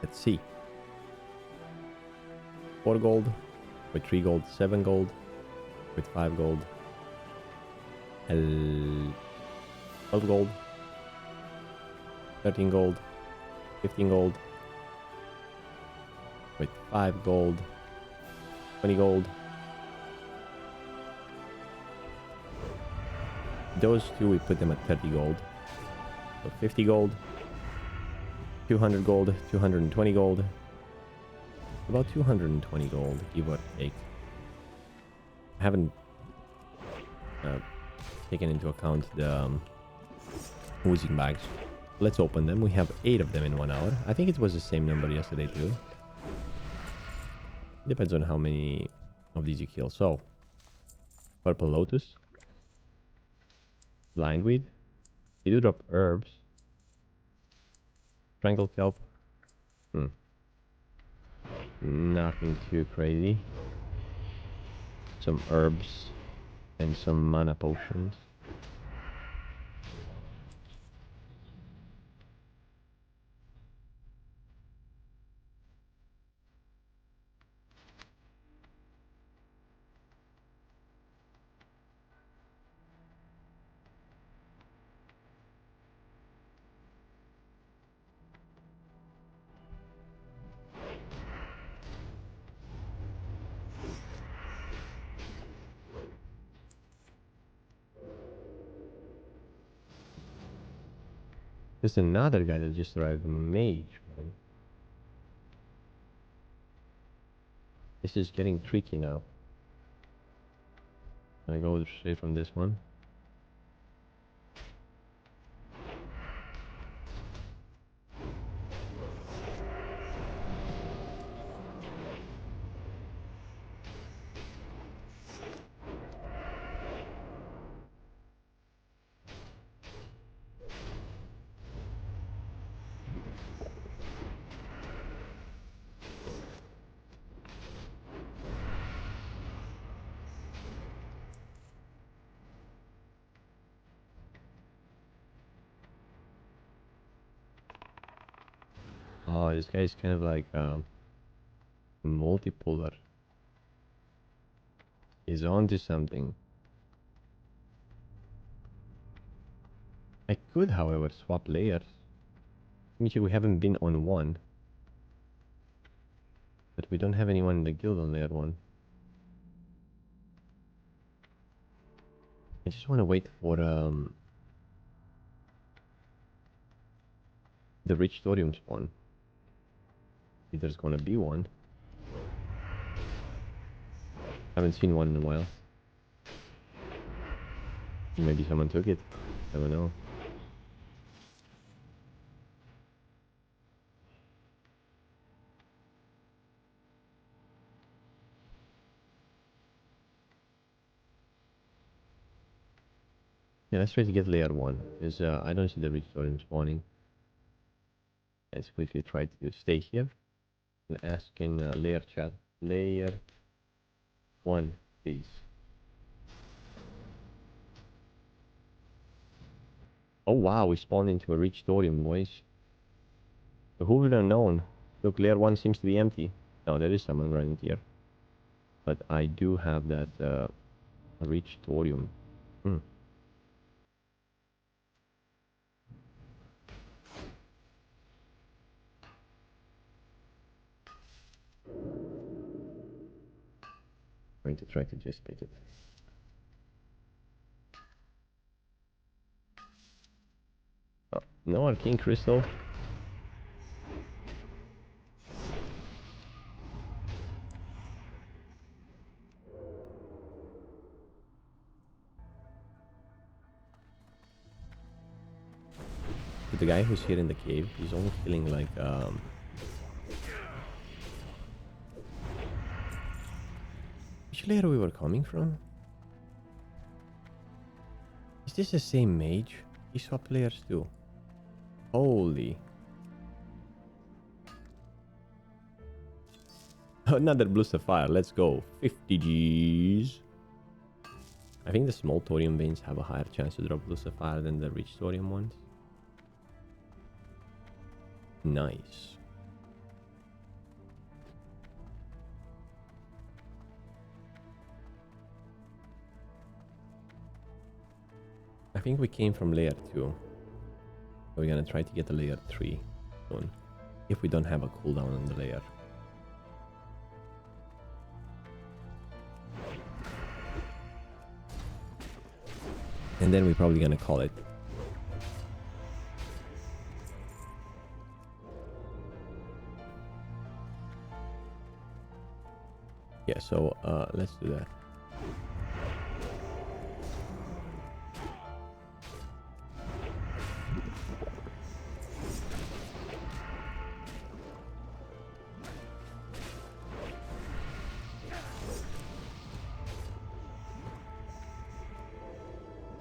Let's see. 4 gold, with 3 gold, 7 gold, with 5 gold, 12 gold, 13 gold, 15 gold, with 5 gold, 20 gold. Those two, we put them at 30 gold. So 50 gold, 200 gold, 220 gold, about 220 gold, give or take. I haven't taken into account the oozing bags. Let's open them. We have 8 of them in 1 hour. I think it was the same number yesterday too. Depends on how many of these you kill. So, purple lotus, blindweed. They do drop herbs. Strangle kelp. Nothing too crazy. Some herbs and some mana potions. There's another guy that just arrived, mage, man. This is getting tricky now. I go straight from this one. Oh, this guy is kind of like multipolar. He's on to something. could, however, swap layers. Let me check, we haven't been on 1. But we don't have anyone in the guild on layer 1. I just want to wait for the rich thorium spawn. If there's gonna be one. Haven't seen one in a while. Maybe someone took it. Never know. Yeah, let's try to get layer 1. Because I don't see the rich thorium spawning. Let's quickly try to stay here. And ask in layer chat. Layer 1, please. Oh wow, we spawned into a rich thorium, boys. So who would have known? Look, layer 1 seems to be empty. No, there is someone running here. But I do have that rich thorium. Hmm. Going to try to just make it. Oh, no Arcane Crystal. But the guy who's here in the cave, he's only feeling like which layer we were coming from? Is this the same mage? He swapped layers too. Holy. Another blue sapphire, let's go. 50 G's. I think the small thorium veins have a higher chance to drop blue sapphire than the rich thorium ones. Nice. I think we came from layer 2. We're gonna try to get the layer 3 soon. If we don't have a cooldown on the layer. And then we're probably gonna call it. Yeah, so let's do that.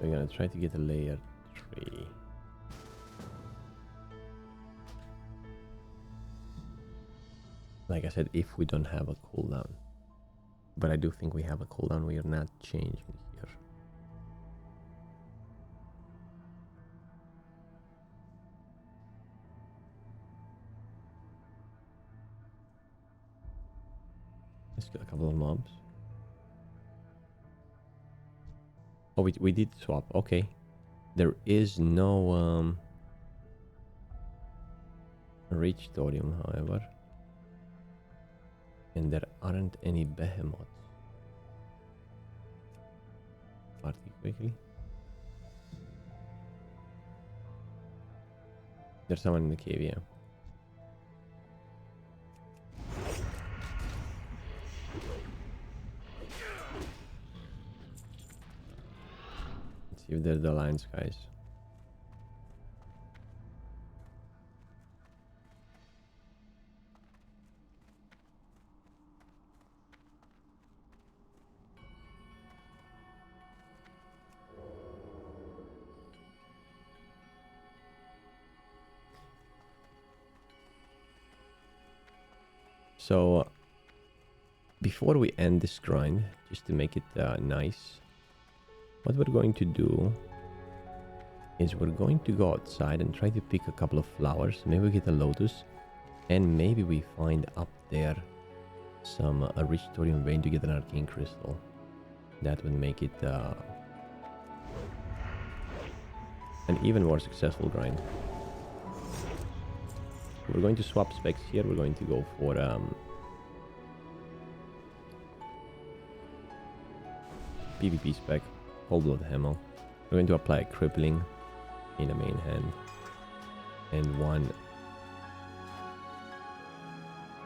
We're gonna try to get a layer 3. Like I said, if we don't have a cooldown. But I do think we have a cooldown. We are not changing here. Let's get a couple of mobs. Oh, we did swap. Okay. There is no rich thorium, however. And there aren't any behemoths. Party quickly. There's someone in the cave, yeah. Let's see if there's the alliance guys. So, before we end this grind, just to make it nice, what we're going to do is we're going to go outside and try to pick a couple of flowers. Maybe we get a lotus, and maybe we find up there some a rich thorium vein to get an arcane crystal. That would make it an even more successful grind. We're going to swap specs here. We're going to go for PvP spec, Cold Blood Hammer. We're going to apply a Crippling in the main hand and one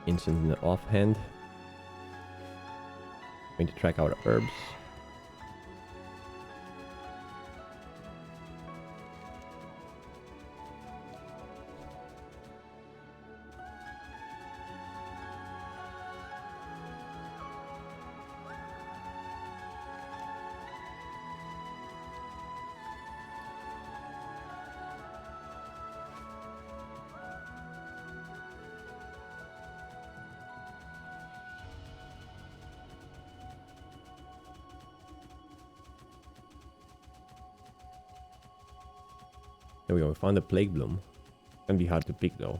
instant in the offhand. Going to track our herbs. There we go, we found a Plague Bloom. Can be hard to pick though.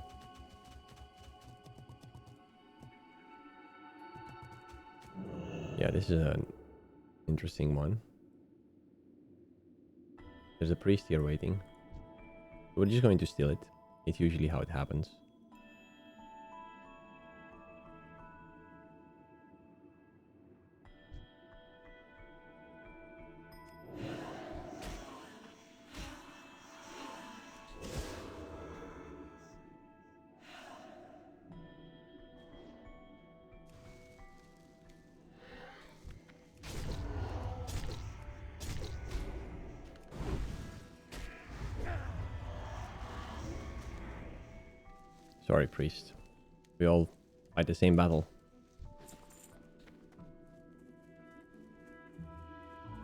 Yeah, this is an interesting one. There's a priest here waiting. We're just going to steal it. It's usually how it happens. Sorry, priest. We all fight the same battle.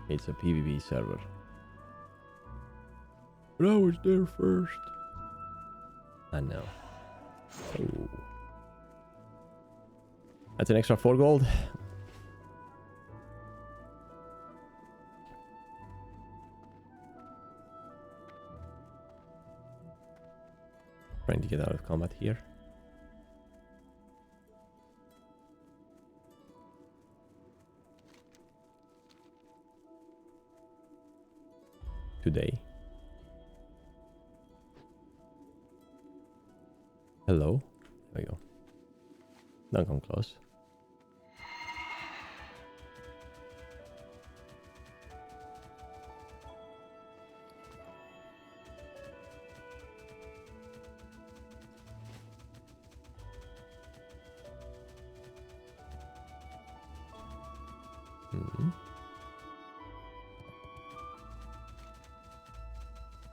It's a PvP server. But I was there first. I know. Oh. That's an extra 4 gold. Trying to get out of combat here. Today. Hello. There we go. Don't come close.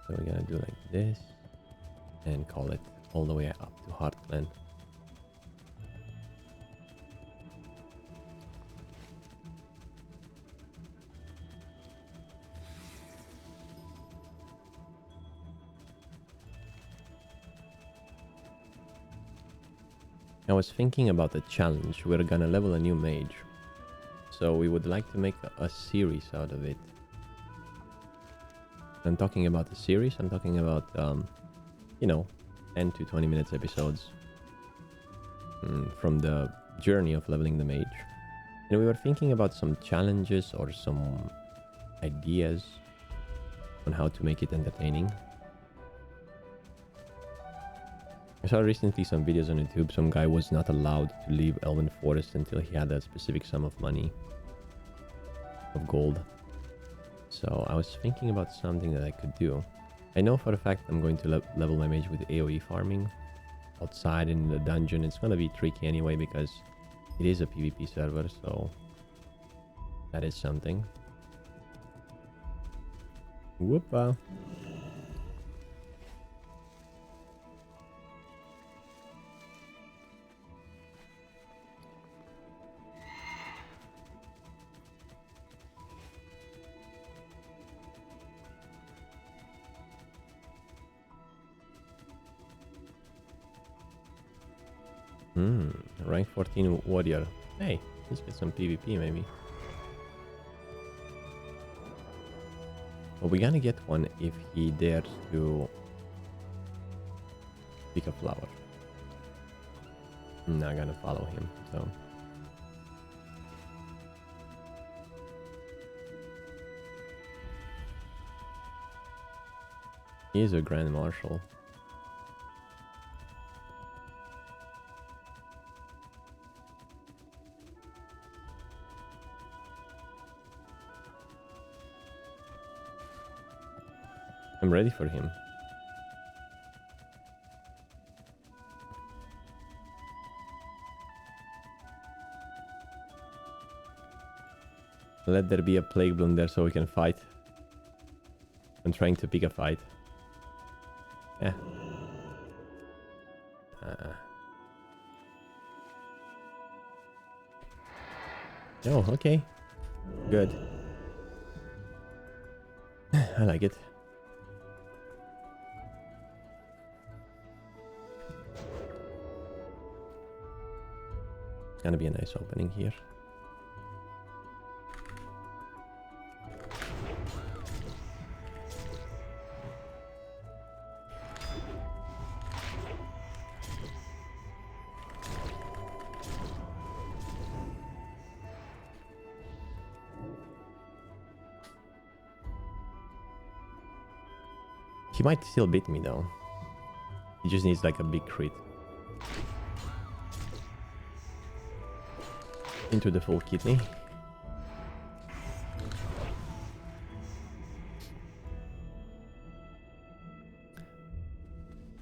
So we're gonna do like this and call it all the way up to Heartland. I was thinking about the challenge. We're gonna level a new mage. So we would like to make a series out of it. I'm talking about the series. I'm talking about, you know, 10 to 20 minutes episodes from the journey of leveling the mage. And we were thinking about some challenges or some ideas on how to make it entertaining. I saw recently some videos on YouTube. Some guy was not allowed to leave Elven Forest until he had a specific sum of money, of gold. So I was thinking about something that I could do. I know for a fact I'm going to level my mage with AoE farming outside in the dungeon. It's going to be tricky anyway because it is a PvP server, so that is something. Whoopa. Rank 14 warrior. Hey, let's get some PvP maybe. Well, we're gonna get one if he dares to pick a flower. I'm not gonna follow him, so. He is a Grand Marshal. I'm ready for him. Let there be a Plague Bloom there so we can fight. I'm trying to pick a fight. Yeah. Oh, okay. Good. I like it. It's gonna be a nice opening here. He might still beat me though. He just needs like a big crit. Into the full kidney.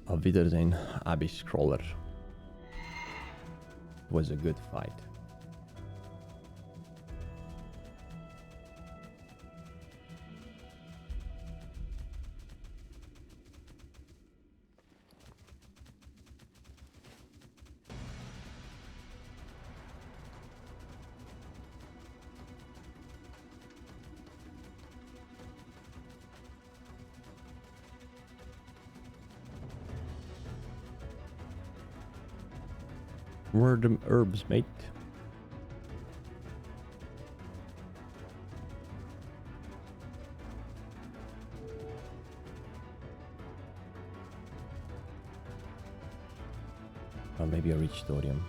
A Wiedersehen Abyss Crawler. Was a good fight. Where are the herbs, mate? Or maybe I reached Thorium.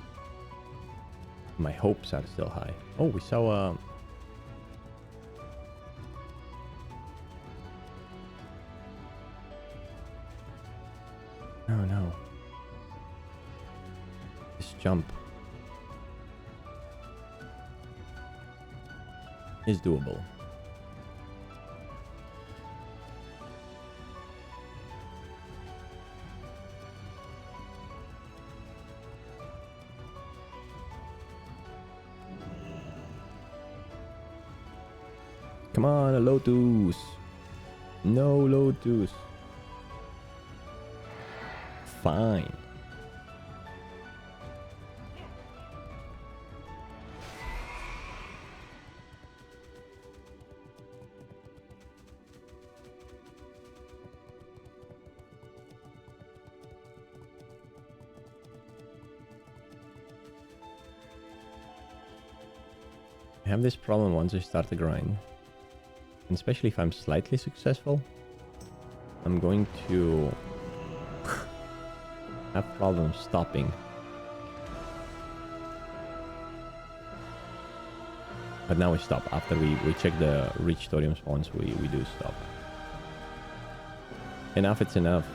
My hopes are still high. Oh, we saw No, no. This jump is doable. Come on, a Lotus. No Lotus. Fine. I have this problem once I start the grind. And especially if I'm slightly successful, I'm going to have problems stopping. But now we stop. After we check the rich thorium spawns, we do stop. Enough, it's enough.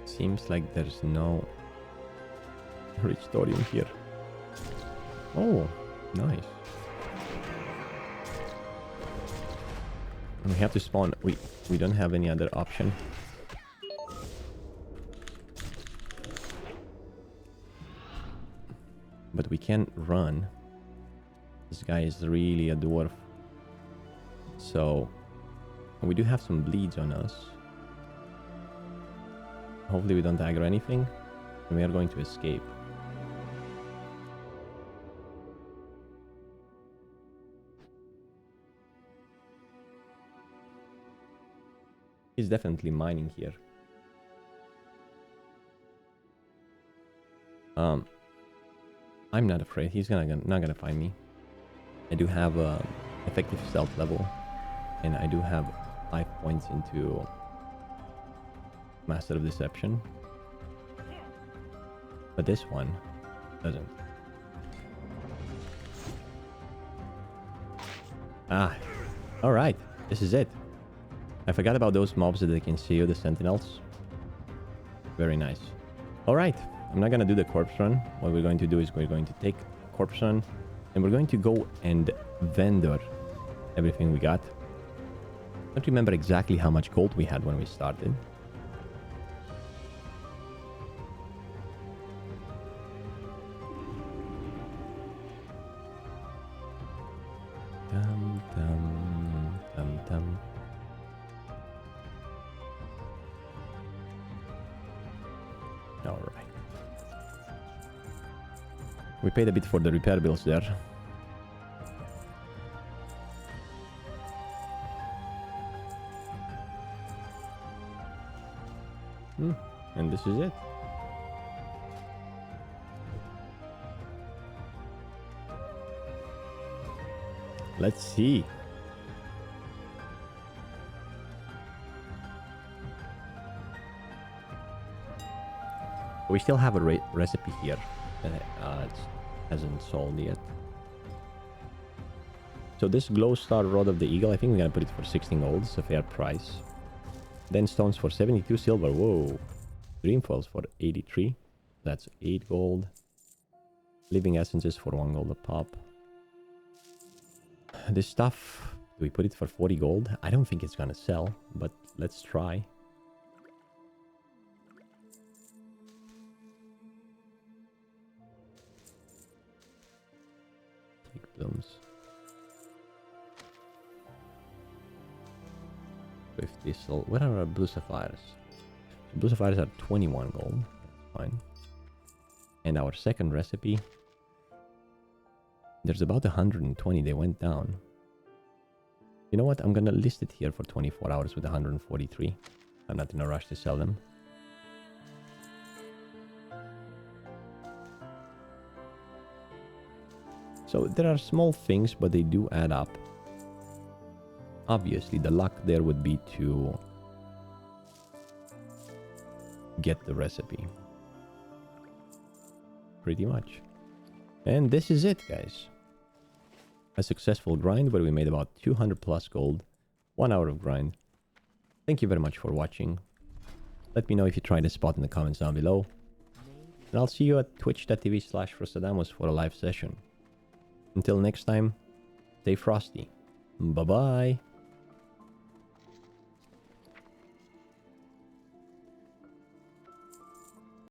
Seems like there's no rich thorium here. Oh, nice. We have to spawn. We don't have any other option. But we can run. This guy is really a dwarf. So we do have some bleeds on us. Hopefully we don't aggro anything, and we are going to escape. He's definitely mining here. I'm not afraid. He's not gonna find me. I do have effective stealth level, and I do have 5 points into Master of Deception. But this one doesn't. Ah, alright. This is it. I forgot about those mobs that they can see you, the sentinels. Very nice. Alright, I'm not gonna do the corpse run. What we're going to do is we're going to take corpse run and we're going to go and vendor everything we got. I don't remember exactly how much gold we had when we started. Dum, dum, dum, dum. All right. We paid a bit for the repair bills there. And this is it. Let's see. We still have a recipe here that it hasn't sold yet. So this glow star rod of the eagle, I think we're gonna put it for 16 gold. It's a fair price. Then stones for 72 silver. Whoa. Dreamfoils for 83. That's 8 gold. Living essences for 1 gold a pop. This stuff, do we put it for 40 gold? I don't think it's gonna sell, but let's try. Take blooms. 50 silver. Where are our blue sapphires? Blue sapphires are 21 gold. That's fine. And our second recipe, there's about 120. They went down. You know what? I'm gonna list it here for 24 hours with 143. I'm not in a rush to sell them. So there are small things, but they do add up. Obviously, the luck there would be to get the recipe. Pretty much. And this is it, guys. A successful grind where we made about 200 plus gold. 1 hour of grind. Thank you very much for watching. Let me know if you tried this spot in the comments down below. And I'll see you at twitch.tv/Frostadamus for a live session. Until next time, stay frosty. Bye-bye.